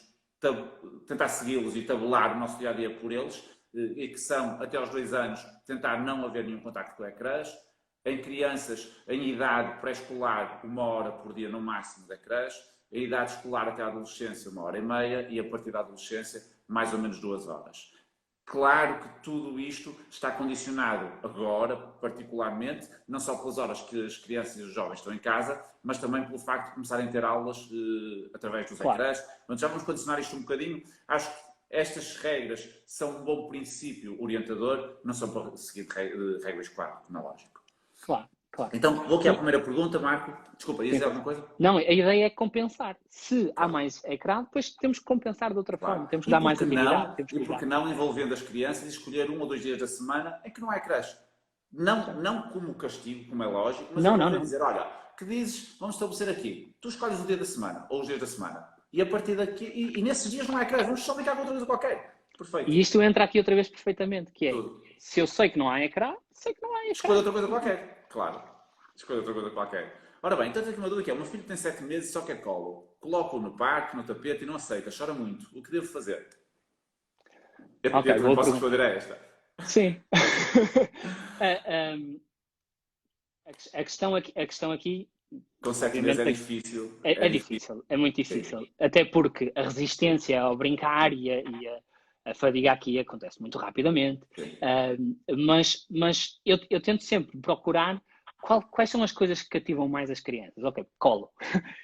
tentar segui-los e tabular o nosso dia-a-dia por eles, e que são, até aos 2 anos, tentar não haver nenhum contacto com ecrãs. Em crianças, em idade pré-escolar, 1 hora por dia no máximo de ecrãs. Em idade escolar até a adolescência, 1h30. E a partir da adolescência, mais ou menos 2 horas. Claro que tudo isto está condicionado agora, particularmente, não só pelas horas que as crianças e os jovens estão em casa, mas também pelo facto de começarem a ter aulas através dos ecrãs. Portanto, já vamos condicionar isto um bocadinho. Acho que estas regras são um bom princípio orientador, não são para seguir regras, claro, não é lógico. Claro. Então, vou aqui à primeira pergunta, Marco. Desculpa, ias dizer alguma coisa? Não, a ideia é compensar. Se há mais ecrã, depois temos que compensar de outra forma. Temos que dar mais atividade. E por que não envolvendo as crianças e escolher 1 ou 2 dias da semana em que não há ecrãs? Não como castigo, como é lógico, mas não. Dizer, olha, que dizes, vamos estabelecer aqui, tu escolhes o dia da semana, ou os dias da semana, e a partir daqui, e nesses dias não há ecrãs, vamos só brincar com outra coisa qualquer. Perfeito. E isto entra aqui outra vez perfeitamente, que é, se eu sei que não há ecrã, sei que não há ecrã. Escolha outra coisa qualquer, claro. Escolha outra coisa qualquer. Ora bem, então tenho aqui uma dúvida que é, o meu filho tem 7 meses e só quer colo. Coloco-o no parque, no tapete e não aceita, chora muito. O que devo fazer? Eu não posso responder a esta. Sim. A questão aqui com 7 meses é difícil. É difícil, é muito difícil. Até porque a resistência ao brincar e a fadiga aqui acontece muito rapidamente. Mas eu tento sempre procurar quais são as coisas que cativam mais as crianças. Ok, colo.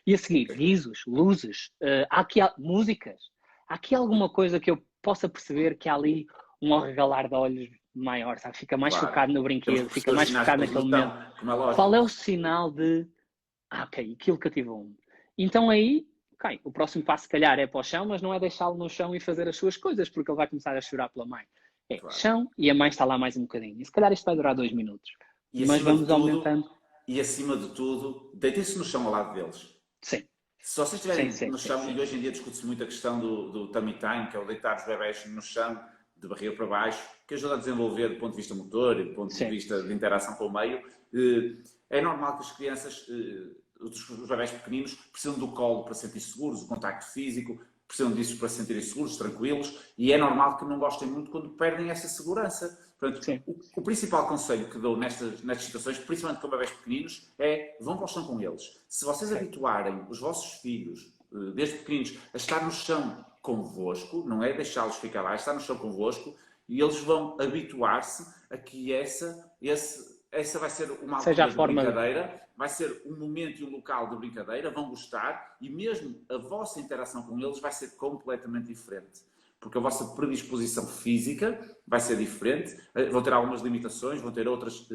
E a seguir, risos, luzes, há aqui músicas. Há aqui alguma coisa que eu possa perceber que há ali um arregalar de olhos maior, sabe? Fica mais focado no brinquedo, fica mais focado naquele momento. Qual é o sinal de ok, aquilo cativou-me. Então aí, ok, o próximo passo se calhar é para o chão, mas não é deixá-lo no chão e fazer as suas coisas, porque ele vai começar a chorar pela mãe. É Claro. chão e a mãe está lá mais um bocadinho. E se calhar isto vai durar 2 minutos. E Mas vamos aumentando. E acima de tudo, deitem-se no chão ao lado deles. Sim. Se vocês Sim, estiverem sim, no sim, chão, sim. e hoje em dia discute-se muito a questão do tummy time, que é o deitar os bebés no chão, de barriga para baixo, que ajuda a desenvolver do ponto de vista motor e do ponto de Sim. vista de interação com o meio. É normal que as crianças, os bebés pequeninos, precisam do colo para sentir seguros, o contacto físico, precisam disso para se sentirem seguros, tranquilos, e é normal que não gostem muito quando perdem essa segurança. Portanto, o principal conselho que dou nestas situações, principalmente com bebés pequeninos, é vão para o chão com eles. Se vocês habituarem os vossos filhos, desde pequeninos, a estar no chão convosco, não é deixá-los ficar lá, é estar no chão convosco, e eles vão habituar-se a que essa vai ser uma altura de brincadeira, vai ser um momento e um local de brincadeira, vão gostar, e mesmo a vossa interação com eles vai ser completamente diferente. Porque a vossa predisposição física vai ser diferente, vão ter algumas limitações, vão ter outras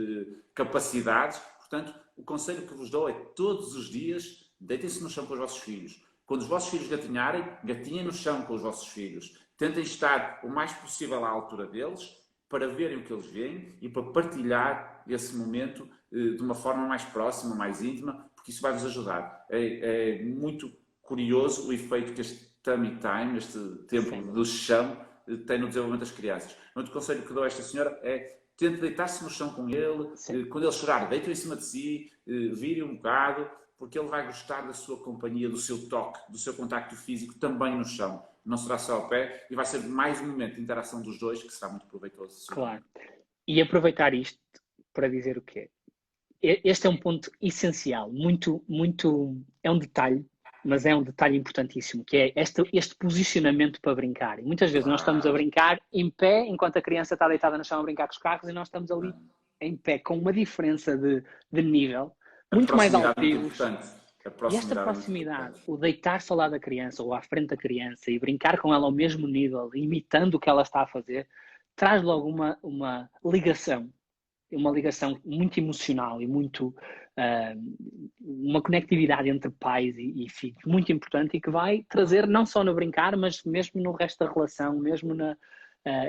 capacidades. Portanto, o conselho que vos dou é todos os dias deitem-se no chão com os vossos filhos. Quando os vossos filhos gatinharem, gatinhem no chão com os vossos filhos. Tentem estar o mais possível à altura deles para verem o que eles veem e para partilhar esse momento de uma forma mais próxima, mais íntima, porque isso vai-vos ajudar. É muito curioso o efeito que este tummy time, este tempo do chão, tem no desenvolvimento das crianças. Outro conselho que dou a esta senhora é tente deitar-se no chão com ele, quando ele chorar, deita-o em cima de si, vire um bocado, porque ele vai gostar da sua companhia, do seu toque, do seu contacto físico também no chão. Não será só ao pé e vai ser mais um momento de interação dos dois que será muito proveitoso. Claro. E aproveitar isto para dizer o quê? Este é um ponto essencial, é um detalhe, mas é um detalhe importantíssimo, que é este posicionamento para brincar. E muitas vezes nós estamos a brincar em pé, enquanto a criança está deitada no chão a brincar com os carros, e nós estamos ali em pé, com uma diferença de nível muito mais altivos. E esta proximidade, o deitar-se ao lado da criança ou à frente da criança e brincar com ela ao mesmo nível, imitando o que ela está a fazer, traz logo uma ligação muito emocional e muito uma conectividade entre pais e filhos muito importante e que vai trazer não só no brincar, mas mesmo no resto da relação, mesmo na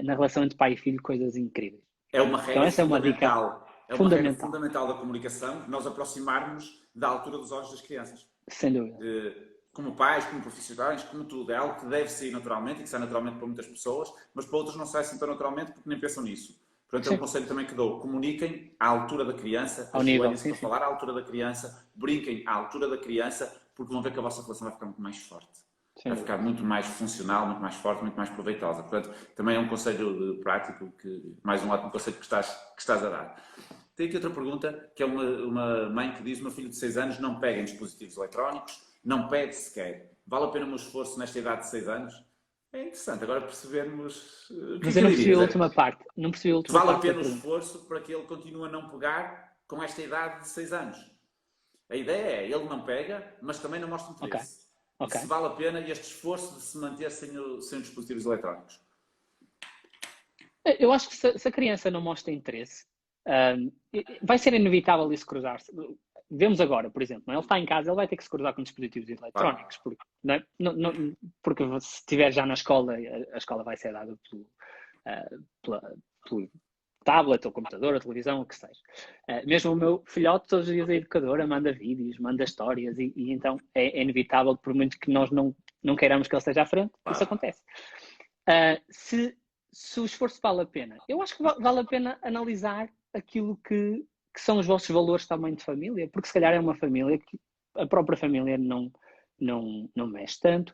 relação entre pai e filho, coisas incríveis. É uma regra então, essa fundamental. É uma dica é uma regra fundamental da comunicação, nós aproximarmos da altura dos olhos das crianças. Sem dúvida. Como pais, como profissionais, como tudo. É algo que deve sair naturalmente e que sai naturalmente para muitas pessoas, mas para outras não sai assim tão naturalmente porque nem pensam nisso. Portanto, é um conselho também que dou. Comuniquem à altura da criança, ajoelhem-se para falar à altura da criança, brinquem à altura da criança, porque vão ver que a vossa relação vai ficar muito mais forte. Vai ficar muito mais funcional, muito mais forte, muito mais proveitosa. Portanto, também é um conselho prático, mais um ótimo conselho que estás a dar. Tem aqui outra pergunta, que é uma mãe que diz: o meu filho de 6 anos não pega em dispositivos eletrónicos, não pede sequer. Vale a pena o meu esforço nesta idade de 6 anos? É interessante agora percebermos. Mas eu não percebi a última parte. Não percebi a última parte. Vale a pena o esforço para que ele continue a não pegar com esta idade de 6 anos. A ideia é, ele não pega, mas também não mostra interesse. Se vale a pena este esforço de se manter sem dispositivos eletrónicos. Eu acho que se a criança não mostra interesse, vai ser inevitável isso cruzar-se. Vemos agora, por exemplo, ele está em casa, ele vai ter que se cruzar com dispositivos eletrónicos, porque se estiver já na escola, a escola vai ser dada pelo tablet, ou computador, ou televisão, o que seja. Mesmo o meu filhote, todos os dias a educadora manda vídeos, manda histórias, e então é inevitável, por muito que nós não queiramos que ele esteja à frente, isso acontece. Se o esforço vale a pena, eu acho que vale a pena analisar aquilo que são os vossos valores também de família, porque se calhar é uma família que a própria família não mexe tanto,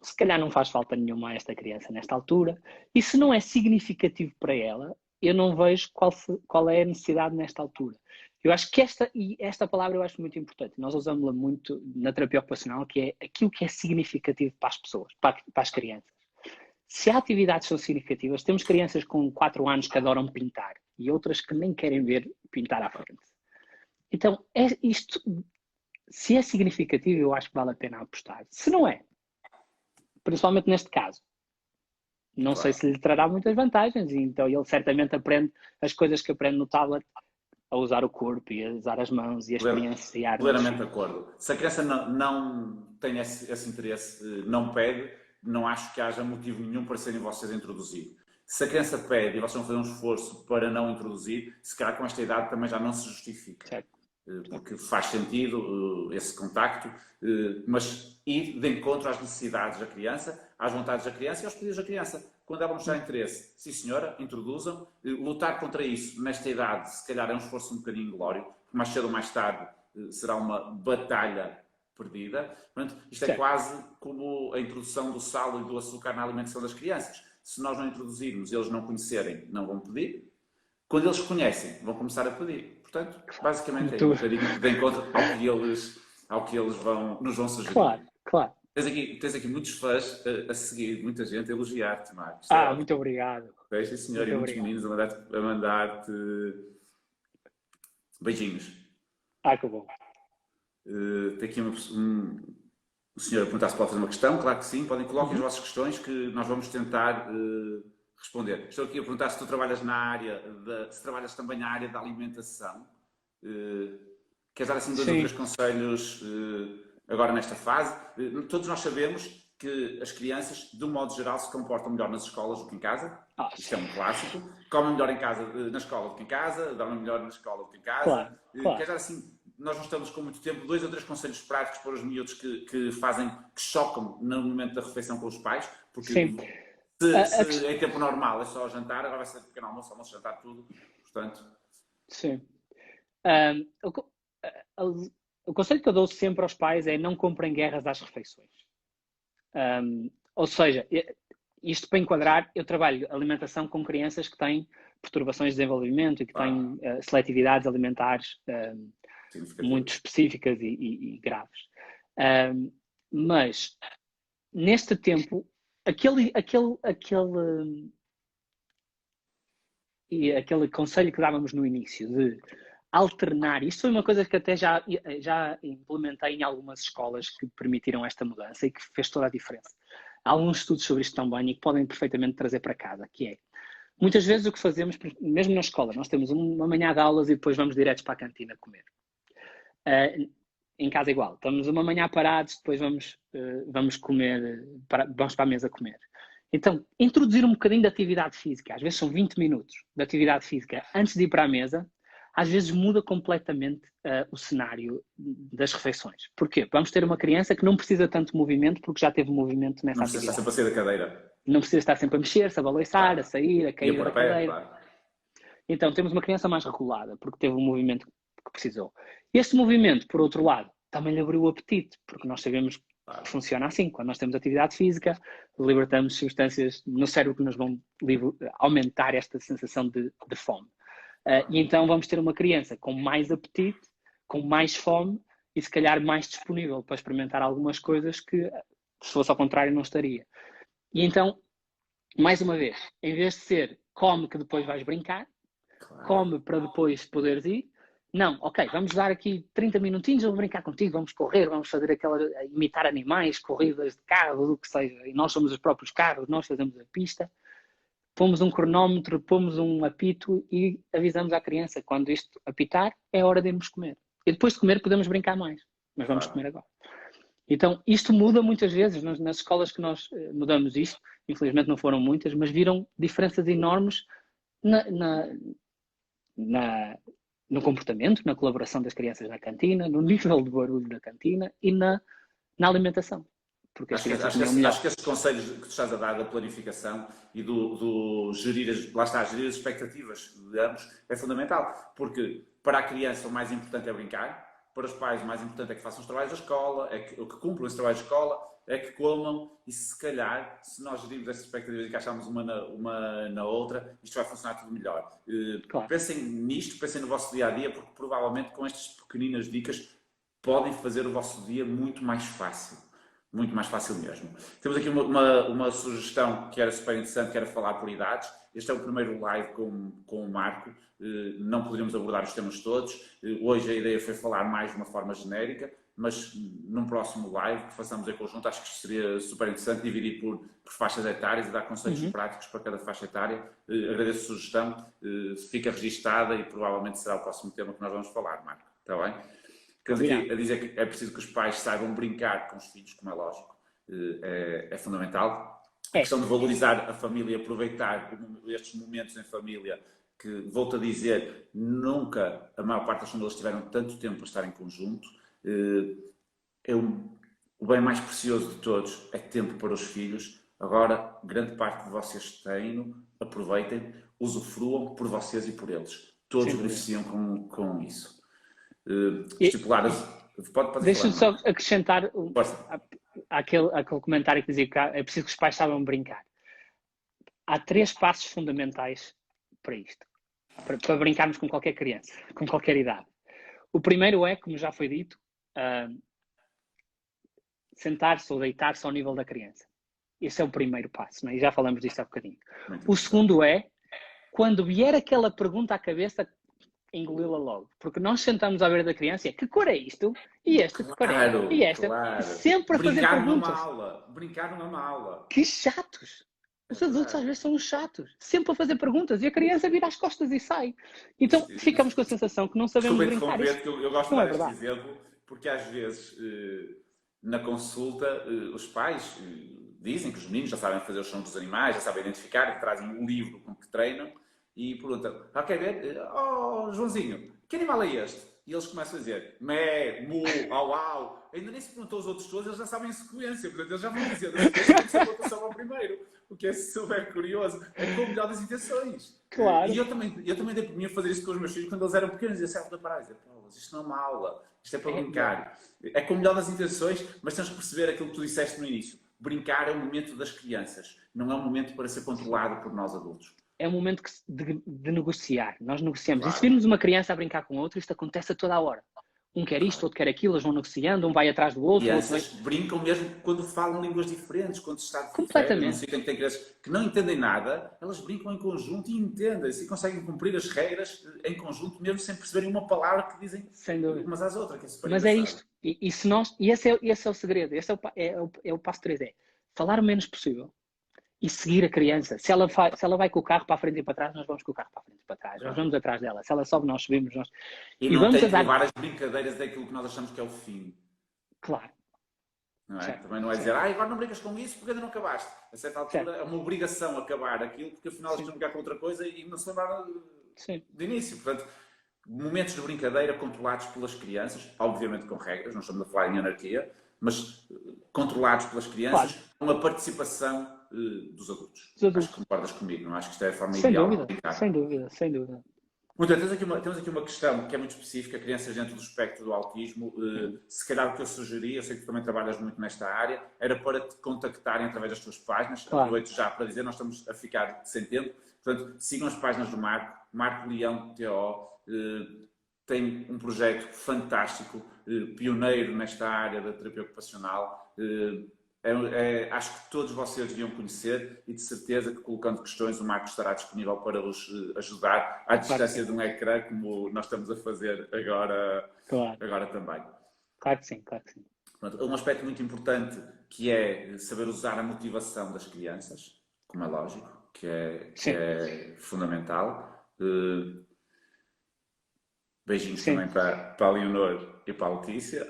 se calhar não faz falta nenhuma a esta criança nesta altura, e se não é significativo para ela, eu não vejo qual é a necessidade nesta altura. Eu acho que esta palavra eu acho muito importante, nós usamos-la muito na terapia ocupacional, que é aquilo que é significativo para as pessoas, para as crianças. Se há atividades são significativas, temos crianças com 4 anos que adoram pintar e outras que nem querem ver pintar à frente. Então, se é significativo, eu acho que vale a pena apostar. Se não é, principalmente neste caso, não sei se lhe trará muitas vantagens, então ele certamente aprende as coisas que aprende no tablet, a usar o corpo e a usar as mãos e a experienciar. Plenamente de acordo. Se a criança não tem esse interesse, não pede, não acho que haja motivo nenhum para serem vocês a introduzir. Se a criança pede e vocês vão fazer um esforço para não introduzir, se calhar com esta idade também já não se justifica. Certo. Porque faz sentido esse contacto, mas ir de encontro às necessidades da criança, às vontades da criança e aos pedidos da criança. Quando ela mostrar interesse, sim senhora, introduzam. Lutar contra isso nesta idade, se calhar é um esforço um bocadinho inglório, porque mais cedo ou mais tarde será uma batalha perdida. Portanto, isto é quase como a introdução do sal e do açúcar na alimentação das crianças. Se nós não introduzirmos, eles não conhecerem, não vão pedir. Quando eles conhecem, vão começar a pedir. Portanto, basicamente é um bocadinho de encontro ao que eles nos vão sugerir. Claro. Tens aqui muitos fãs a seguir, muita gente a elogiar-te, Marcos. Muito obrigado. Sim, senhor, e muitos meninos a mandar-te beijinhos. Que bom. Tem aqui o senhor a perguntar se pode fazer uma questão. Claro que sim, podem colocar as vossas questões que nós vamos tentar responder. Estou aqui a perguntar se tu trabalhas se trabalhas também na área da alimentação. Queres dar assim 2 ou 3 conselhos agora nesta fase? Todos nós sabemos que as crianças, de um modo geral, se comportam melhor nas escolas do que em casa. Isto é um clássico. Comem melhor na escola do que em casa, dormem melhor na escola do que em casa. Queres dar assim, nós não estamos com muito tempo, 2 ou 3 conselhos práticos para os miúdos que chocam no momento da refeição com os pais? Porque se em tempo normal é só jantar, agora vai ser pequeno almoço, jantar, tudo. Portanto... Sim. O conselho que eu dou sempre aos pais é não comprem guerras às refeições. Ou seja, isto para enquadrar, eu trabalho alimentação com crianças que têm perturbações de desenvolvimento e que têm seletividades alimentares muito específicas e graves. Mas, neste tempo, aquele conselho que dávamos no início de alternar, isto foi uma coisa que até já implementei em algumas escolas que permitiram esta mudança e que fez toda a diferença. Há alguns estudos sobre isto também e que podem perfeitamente trazer para casa, que é, muitas vezes o que fazemos, mesmo na escola, nós temos uma manhã de aulas e depois vamos diretos para a cantina comer. Em casa igual, estamos uma manhã parados, depois vamos comer, vamos para a mesa comer. Então, introduzir um bocadinho de atividade física, às vezes são 20 minutos de atividade física antes de ir para a mesa, às vezes muda completamente o cenário das refeições. Porquê? Vamos ter uma criança que não precisa tanto de movimento porque já teve movimento nessa atividade. Não precisa estar sempre a sair da cadeira. Não precisa estar sempre a mexer-se, a balançar, a sair, a cair da cadeira. Então, temos uma criança mais regulada porque teve o movimento que precisou. Este movimento, por outro lado, também lhe abriu o apetite, porque nós sabemos que funciona assim. Quando nós temos atividade física, libertamos substâncias no cérebro que nos vão aumentar esta sensação de fome. E então vamos ter uma criança com mais apetite, com mais fome e se calhar mais disponível para experimentar algumas coisas que, se fosse ao contrário, não estaria. E então, mais uma vez, em vez de ser come que depois vais brincar, come para depois poderes ir, não, ok, vamos dar aqui 30 minutinhos, eu vou brincar contigo, vamos correr, vamos fazer imitar animais, corridas de carros, o que seja, e nós somos os próprios carros, nós fazemos a pista. Pomos um cronómetro, pomos um apito e avisamos à criança, quando isto apitar, é hora de irmos comer. E depois de comer podemos brincar mais, mas vamos comer agora. Então, isto muda muitas vezes, nas escolas que nós mudamos isto, infelizmente não foram muitas, mas viram diferenças enormes no comportamento, na colaboração das crianças na cantina, no nível de barulho da cantina e na alimentação. Porque acho que esses conselhos que tu estás a dar da planificação e do gerir gerir as expectativas de ambos é fundamental, porque para a criança o mais importante é brincar, para os pais o mais importante é que façam os trabalhos da escola, que cumpram esse trabalho da escola, é que comam e se calhar, se nós gerirmos essas expectativas e encaixarmos uma na outra, isto vai funcionar tudo melhor. Claro. Pensem nisto, pensem no vosso dia-a-dia, porque provavelmente com estas pequeninas dicas podem fazer o vosso dia muito mais fácil. Muito mais fácil mesmo. Temos aqui uma sugestão que era super interessante, que era falar por idades. Este é o primeiro live com o Marco. Não poderíamos abordar os temas todos. Hoje a ideia foi falar mais de uma forma genérica, mas num próximo live que façamos em conjunto, acho que seria super interessante dividir por faixas etárias e dar conselhos práticos para cada faixa etária. Agradeço a sugestão, fica registada e provavelmente será o próximo tema que nós vamos falar, Marco. Está bem? Estamos aqui a dizer que é preciso que os pais saibam brincar com os filhos, como é lógico, é fundamental. A questão de valorizar a família, aproveitar estes momentos em família, que, volto a dizer, nunca a maior parte das famílias tiveram tanto tempo para estar em conjunto. O bem mais precioso de todos é tempo para os filhos. Agora, grande parte de vocês têm, aproveitem, usufruam por vocês e por eles. Todos beneficiam com isso. Estipular... Deixa-me só acrescentar aquele comentário que dizia que é preciso que os pais saibam brincar. Há 3 passos fundamentais para isto, para brincarmos com qualquer criança, com qualquer idade. O primeiro é, como já foi dito, sentar-se ou deitar-se ao nível da criança. Esse é o primeiro passo, não é? E já falamos disto há bocadinho. O segundo é, quando vier aquela pergunta à cabeça, engoli-la logo. Porque nós sentamos à beira da criança e é, que cor é isto? E esta, que cor é? E esta? Claro. Sempre a fazer perguntas. Brincar numa aula. Que chatos! Os adultos às vezes são chatos. Sempre a fazer perguntas e a criança vira as costas e sai. Então ficamos com a sensação que não sabemos brincar. Eu gosto mais deste exemplo, porque às vezes na consulta os pais dizem que os meninos já sabem fazer os sons dos animais, já sabem identificar, trazem um livro com que treinam e perguntam, quer ver? Oh, Joãozinho, que animal é este? E eles começam a dizer, mé, mu, au, au. Ainda nem se perguntou aos outros todos, eles já sabem a sequência. Portanto, eles já vão dizer da sequência a votação ao primeiro. O que é super curioso. É com o melhor das intenções. Claro. E eu também dei por mim a fazer isto com os meus filhos quando eles eram pequenos. Dizia, certo da parada, isto não é uma aula. Isto é para brincar. É com o melhor das intenções, mas temos que perceber aquilo que tu disseste no início. Brincar é o momento das crianças. Não é um momento para ser controlado por nós adultos. É um momento de negociar. Nós negociamos. Claro. E se virmos uma criança a brincar com outra, isto acontece a toda a hora. Um quer isto, outro quer aquilo, eles vão negociando, um vai atrás do outro. Crianças brincam mesmo quando falam línguas diferentes, quando se está de completamente. Não sei, tem crianças que não entendem nada, elas brincam em conjunto e entendem-se e conseguem cumprir as regras em conjunto, mesmo sem perceberem uma palavra que dizem umas às outras. Que é super Mas engraçado. É isto. E esse é o segredo. Esse é o passo 3. É falar o menos possível. E seguir a criança. Se ela vai com o carro para a frente e para trás, nós vamos com o carro para a frente e para trás. Nós vamos atrás dela. Se ela sobe, nós subimos. E não tem que levar as brincadeiras daquilo que nós achamos que é o fim. Claro. Não é? Também não é dizer, agora não brincas com isso porque ainda não acabaste. A certa altura é uma obrigação acabar aquilo, porque afinal eles estão a brincar com outra coisa e não se lembraram de início. Portanto, momentos de brincadeira controlados pelas crianças, obviamente com regras, não estamos a falar em anarquia, mas controlados pelas crianças, com a participação dos adultos. Acho que concordas comigo, não acho que isto é a forma ideal de brincar. Sem dúvida. Muito bem, temos aqui uma questão que é muito específica, crianças dentro do espectro do autismo. Se calhar o que eu sugeri, eu sei que tu também trabalhas muito nesta área, era para te contactarem através das tuas páginas. Claro. Aproveito já para dizer, nós estamos a ficar sem tempo. Portanto, sigam as páginas do Marco Leão TO. Tem um projeto fantástico, pioneiro nesta área da terapia ocupacional. Acho que todos vocês deviam conhecer e de certeza que, colocando questões, o Marco estará disponível para os ajudar à distância de um ecrã, como nós estamos a fazer agora, agora também. Claro que sim. Pronto, um aspecto muito importante que é saber usar a motivação das crianças, como é lógico, que é fundamental. Beijinhos também para a Leonor e para a Letícia.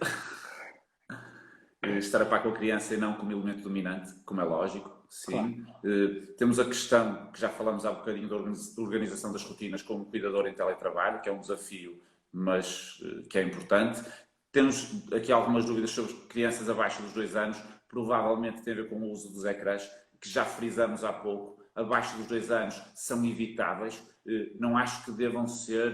Estar a par com a criança e não como elemento dominante, como é lógico, sim. Claro. Temos a questão, que já falamos há um bocadinho, da organização das rotinas como cuidador em teletrabalho, que é um desafio, mas que é importante. Temos aqui algumas dúvidas sobre crianças abaixo dos 2 anos, provavelmente tem a ver com o uso dos ecrãs, que já frisamos há pouco. Abaixo dos 2 anos são evitáveis, não acho que devam ser...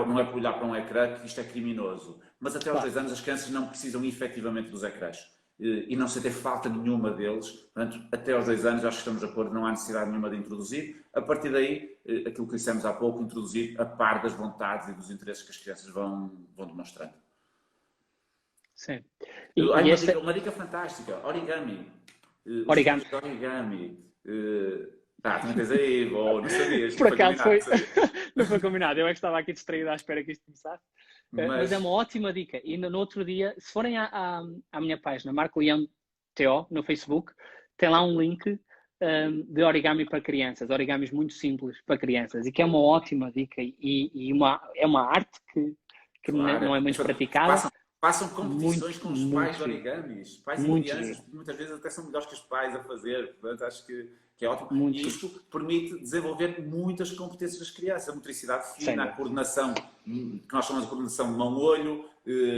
não é por olhar para um ecrã que isto é criminoso. Mas até aos 2 anos as crianças não precisam efetivamente dos ecrãs. E não se ter falta nenhuma deles. Portanto, até aos 2 anos acho que estamos de acordo, não há necessidade nenhuma de introduzir. A partir daí, aquilo que dissemos há pouco, introduzir a par das vontades e dos interesses que as crianças vão demonstrando. Sim. Uma dica fantástica, origami. Origami. Também tens aí, não sabias. Por acaso não foi combinado. Eu é que estava aqui distraído à espera que isto começasse. Mas é uma ótima dica. E no outro dia, se forem à minha página, Marco Leão TO, no Facebook, tem lá um link de origami para crianças. Origamis muito simples para crianças. E que é uma ótima dica. E é uma arte que claro. Não é muito praticada. Façam competições com os pais de giro, origamis. Pais e muito crianças, giro, muitas vezes até são melhores que os pais a fazer. Portanto, acho que é ótimo. muito E giro, isto permite desenvolver muitas competências das crianças. A motricidade sem fina, a dúvida. coordenação, que nós chamamos de coordenação mão-olho,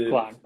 Claro,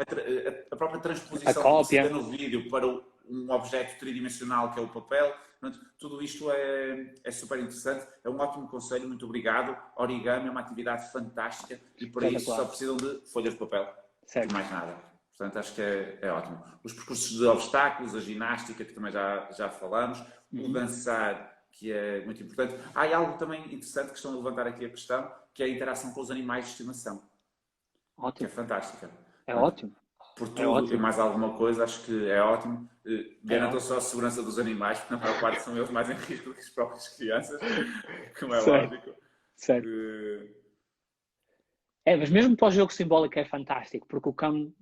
a própria a transposição do que se vê cópia, no vídeo para um objeto tridimensional que é o papel. Portanto, tudo isto é super interessante. É um ótimo conselho, muito obrigado. Origami é uma atividade fantástica e para isso só espetacular, precisam de folhas de papel e certo. mais nada. Portanto, acho que é ótimo. Os percursos de obstáculos, a ginástica, que também já falamos, o Uhum. dançar, que é muito importante. Há algo também interessante que estão a levantar aqui a questão, que é a interação com os animais de estimação, que é Ótimo, fantástica. é Portanto, ótimo, por é tudo e ótimo, mais alguma coisa, acho que é ótimo. é Garantam ótimo, só a segurança dos animais, porque na maior parte são eles mais em risco do que as próprias crianças, como é certo, lógico. certo. É, mas mesmo para o jogo simbólico é fantástico, porque o cão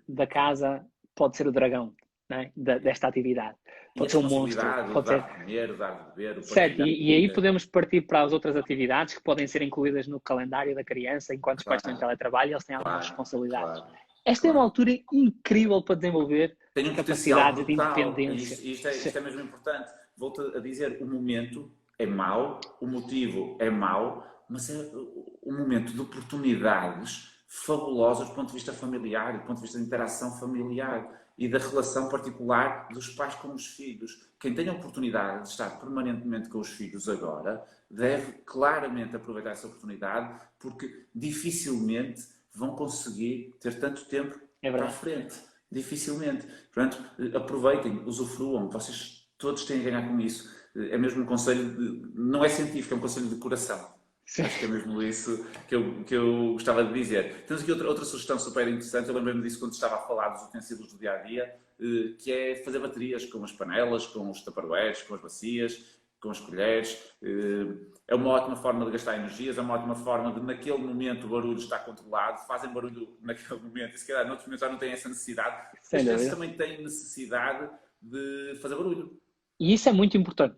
da casa pode ser o dragão, né? Desta atividade. E a Pode ser um monstro, responsabilidade, o pode ser. dar de comer, o dar de beber, o Certo, partilhar e aí comida. podemos partir para as outras atividades que podem ser incluídas no calendário da criança, enquanto os pais estão em Claro, teletrabalho, eles têm algumas claro, responsabilidades. claro, Esta é uma claro. altura incrível para desenvolver Tem um potencial capacidades de brutal. E independência. isto é mesmo importante. Volto a dizer, o momento é mau, o motivo é mau, mas é um momento de oportunidades fabulosas do ponto de vista familiar, do ponto de vista de interação familiar e da relação particular dos pais com os filhos. Quem tem a oportunidade de estar permanentemente com os filhos agora deve claramente aproveitar essa oportunidade, porque dificilmente vão conseguir ter tanto tempo É para a verdade. frente. Dificilmente. Portanto, aproveitem, usufruam, vocês todos têm a ganhar com isso. É mesmo um conselho, não é científico, é um conselho de coração. Sim. Acho que é mesmo isso que eu gostava de dizer. Temos aqui outra sugestão super interessante, eu lembrei-me disso quando estava a falar dos utensílios do dia a dia, que é fazer baterias com as panelas, com os tupperwares, com as bacias, com as colheres. É uma ótima forma de gastar energias, é uma ótima forma de, naquele momento, o barulho estar controlado, fazem barulho naquele momento, e se calhar noutros momentos já não têm essa necessidade, porque Sem as crianças dúvida. também têm necessidade de fazer barulho. E isso é muito importante.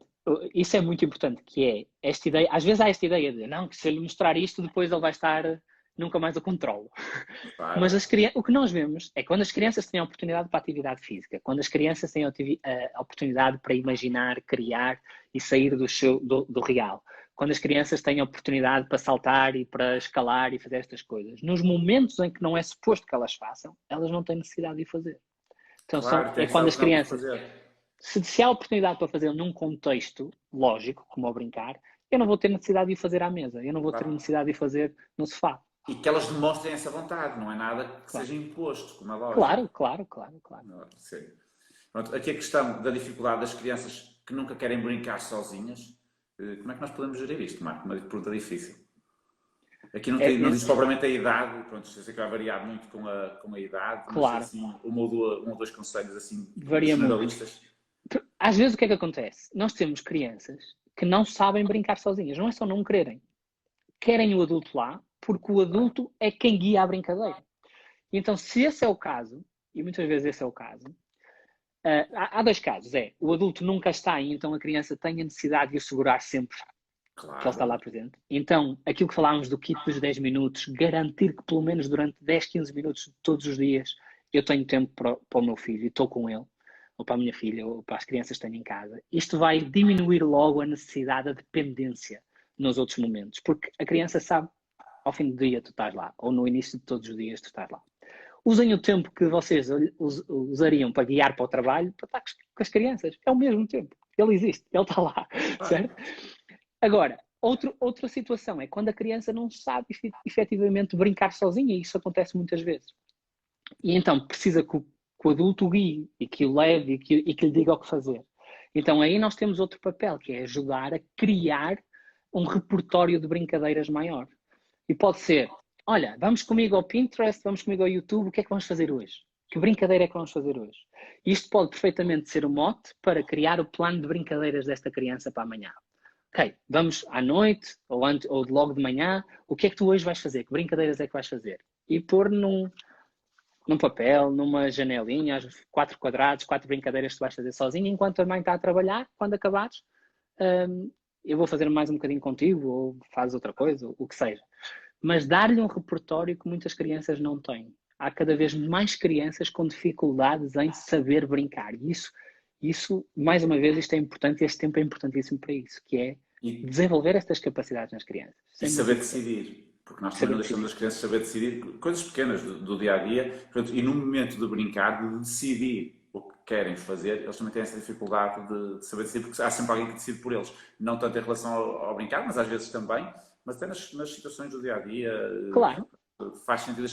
Isso é muito importante, que é esta ideia, às vezes há esta ideia de, não, que se eu lhe mostrar isto, depois ele vai estar, nunca mais o controlo. Mas Claro, o que nós vemos é que quando as crianças têm a oportunidade para a atividade física, quando as crianças têm a oportunidade para imaginar, criar e sair do real, quando as crianças têm a oportunidade para saltar e para escalar e fazer estas coisas, nos momentos em que não é suposto que elas façam, elas não têm necessidade de o fazer. Então claro, tem é essa quando as opção para crianças fazer. se há oportunidade para fazer num contexto lógico, como ao brincar, eu não vou ter necessidade de o fazer à mesa, eu não vou ter Claro. necessidade de o fazer no sofá. E que elas demonstrem essa vontade, não é nada que Claro, seja imposto, como é lógico. claro, claro, claro, claro. Sim. Pronto, aqui a questão da dificuldade das crianças que nunca querem brincar sozinhas. Como é que nós podemos gerir isto, Marco? Uma pergunta difícil. Aqui não, É, não diz propriamente a idade, pronto, eu sei que vai variar muito com a idade, mas claro, assim, um ou dois conselhos assim, varia muito. generalistas. Às vezes o que é que acontece? Nós temos crianças que não sabem brincar sozinhas, não é só não quererem. Querem o adulto lá, porque o adulto é quem guia a brincadeira. E então, se esse é o caso, e muitas vezes esse é o caso, há dois casos. É, o adulto nunca está aí, então a criança tem a necessidade de o segurar sempre que ele está lá Claro, presente. Então, aquilo que falámos do kit dos 10 minutos, garantir que pelo menos durante 10, 15 minutos todos os dias eu tenho tempo para o meu filho e estou com ele, ou para a minha filha, ou para as crianças que tenho em casa. Isto vai diminuir logo a necessidade, a dependência nos outros momentos, porque a criança sabe, ao fim do dia tu estás lá, ou no início de todos os dias tu estás lá. Usem o tempo que vocês usariam para guiar para o trabalho para estar com as crianças. É o mesmo tempo. Ele existe, ele está lá, claro. certo? Agora, outra situação é quando a criança não sabe efetivamente brincar sozinha, e isso acontece muitas vezes. E então precisa que o adulto o guie e que o leve e que lhe diga o que fazer. Então aí nós temos outro papel, que é ajudar a criar um repertório de brincadeiras maior. E pode ser, olha, vamos comigo ao Pinterest, vamos comigo ao YouTube, o que é que vamos fazer hoje? Que brincadeira é que vamos fazer hoje? Isto pode perfeitamente ser o mote para criar o plano de brincadeiras desta criança para amanhã. Ok, vamos à noite ou logo de manhã, o que é que tu hoje vais fazer? Que brincadeiras é que vais fazer? E pôr num papel, numa janelinha, 4 quadrados, 4 brincadeiras que tu vais fazer sozinho, enquanto a mãe está a trabalhar, quando acabares, eu vou fazer mais um bocadinho contigo, ou faz outra coisa, o que seja. Mas dar-lhe um repertório que muitas crianças não têm. há cada vez mais crianças com dificuldades em saber brincar. E isso, mais uma vez, isto é importante e este tempo é importantíssimo para isso, que é desenvolver estas capacidades nas crianças. E saber decidir. Porque nós também não deixamos as crianças saber decidir coisas pequenas do dia a dia. Portanto, e no momento de brincar, de decidir o que querem fazer, eles também têm essa dificuldade de saber decidir, porque há sempre alguém que decide por eles. Não tanto em relação ao brincar, mas às vezes também. Mas até nas situações do dia a dia. Claro. Faz sentido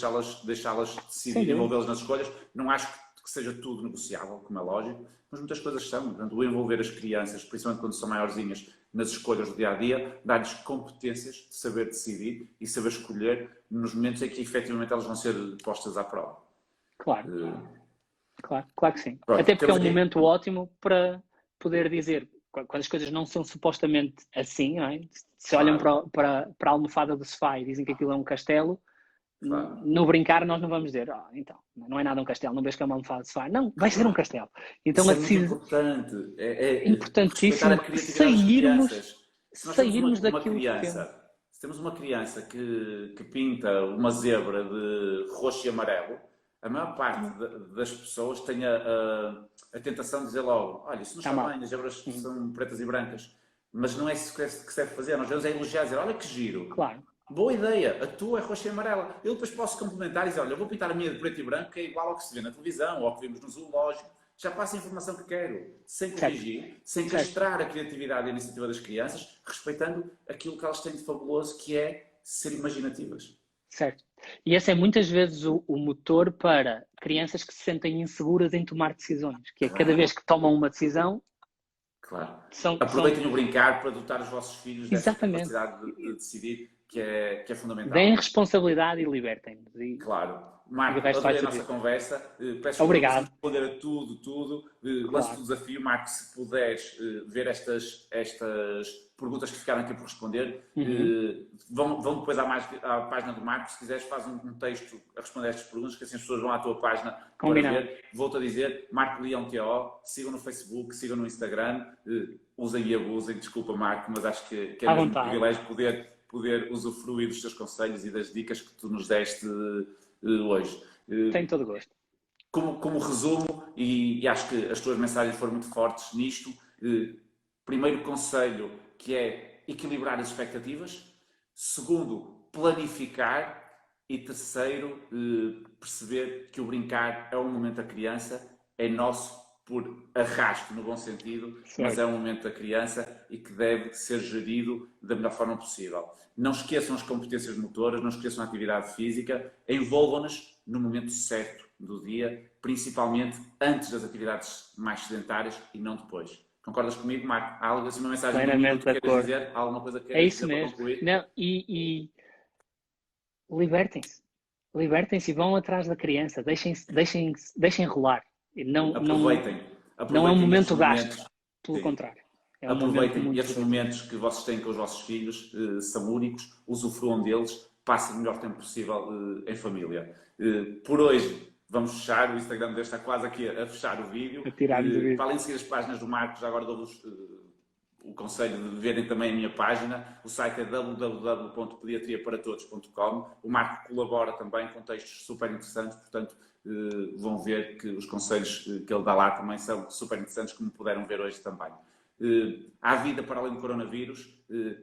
deixá-las decidir, envolvê-las nas escolhas. Não acho que seja tudo negociável, como é lógico, mas muitas coisas são. Portanto, o envolver as crianças, principalmente quando são maiorzinhas, nas escolhas do dia a dia, dar-lhes competências de saber decidir e saber escolher nos momentos em que efetivamente elas vão ser postas à prova. Claro. Claro que sim. Pronto, até porque é um momento ótimo para poder dizer, quando as coisas não são supostamente assim, não é? Se olham para a almofada do sofá e dizem que aquilo é um castelo, no brincar nós não vamos dizer, então, não é nada um castelo, não vês que é uma almofada de sofá. Não, vai ser um castelo. Então isso é muito importante. É importantíssimo sairmos daquilo que temos. Se temos uma criança que pinta uma zebra de roxo e amarelo, a maior parte das pessoas tem a tentação de dizer logo, olha, isso não está bem, as zebras são pretas e brancas. Mas não é isso que se deve fazer. Nós devemos elogiar, dizer, olha que giro. Claro. Boa ideia, a tua é roxa e amarela. Eu depois posso complementar e dizer, olha, eu vou pintar a minha de preto e branco, que é igual ao que se vê na televisão ou ao que vimos no zoológico. Já passa a informação que quero, sem corrigir, sem castrar a criatividade e a iniciativa das crianças, respeitando aquilo que elas têm de fabuloso, que é ser imaginativas. Certo. E esse é muitas vezes o motor para crianças que se sentem inseguras em tomar decisões, que é cada vez que tomam uma decisão. Claro. Aproveitem o brincar para dotar os vossos filhos dessa capacidade de decidir, que é fundamental. Deem responsabilidade e libertem-nos. Claro. Marco, adorei a nossa conversa. Peço obrigado. Responder a tudo. Lanço-te o desafio, Marco, se puderes ver estas perguntas que ficaram aqui por responder, vão depois à página do Marco. Se quiseres, faz um texto a responder a estas perguntas, que assim as pessoas vão à tua página para ver. Volto a dizer, Marco Leão TO, sigam no Facebook, sigam no Instagram, usem e abusem, desculpa Marco, mas acho que é mesmo um privilégio poder usufruir dos teus conselhos e das dicas que tu nos deste hoje. Tenho todo o gosto. Como resumo, e acho que as tuas mensagens foram muito fortes nisto, primeiro conselho, que é equilibrar as expectativas. Segundo, planificar. E terceiro, perceber que o brincar é um momento da criança, é nosso por arrasto, no bom sentido, mas é um momento da criança e que deve ser gerido da melhor forma possível. Não esqueçam as competências motoras, não esqueçam a atividade física, envolvam-nas no momento certo do dia, principalmente antes das atividades mais sedentárias e não depois. Concordas comigo, Marco? Há algo assim, uma mensagem que queres dizer? Há alguma coisa que queres dizer para concluir? Não, e libertem-se. Libertem-se e vão atrás da criança. Deixem rolar. Aproveitem não é um momento gasto, pelo contrário. Aproveitem estes momentos que vocês têm com os vossos filhos, são únicos, usufruam deles, passem o melhor tempo possível em família. Por hoje, vamos fechar, o Instagram deve estar quase aqui a fechar o vídeo. Para além de seguir as páginas do Marcos, já agora dou-vos o conselho de verem também a minha página. O site é www.pediatriaparatodos.com. O Marco colabora também com textos super interessantes, portanto, vão ver que os conselhos que ele dá lá também são super interessantes, como puderam ver hoje também. Há vida para além do coronavírus,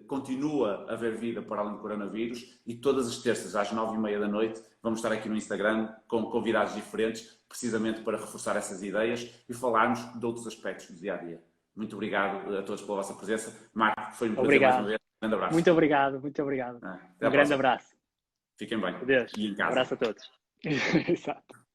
continua a haver vida para além do coronavírus e todas as terças às 9h30 da noite vamos estar aqui no Instagram com convidados diferentes, precisamente para reforçar essas ideias e falarmos de outros aspectos do dia-a-dia. Muito obrigado a todos pela vossa presença. Marco, foi um prazer mais uma vez. Um grande abraço. Muito obrigado. Um grande abraço. Fiquem bem. Adeus. E em casa. Um abraço a todos. Exato.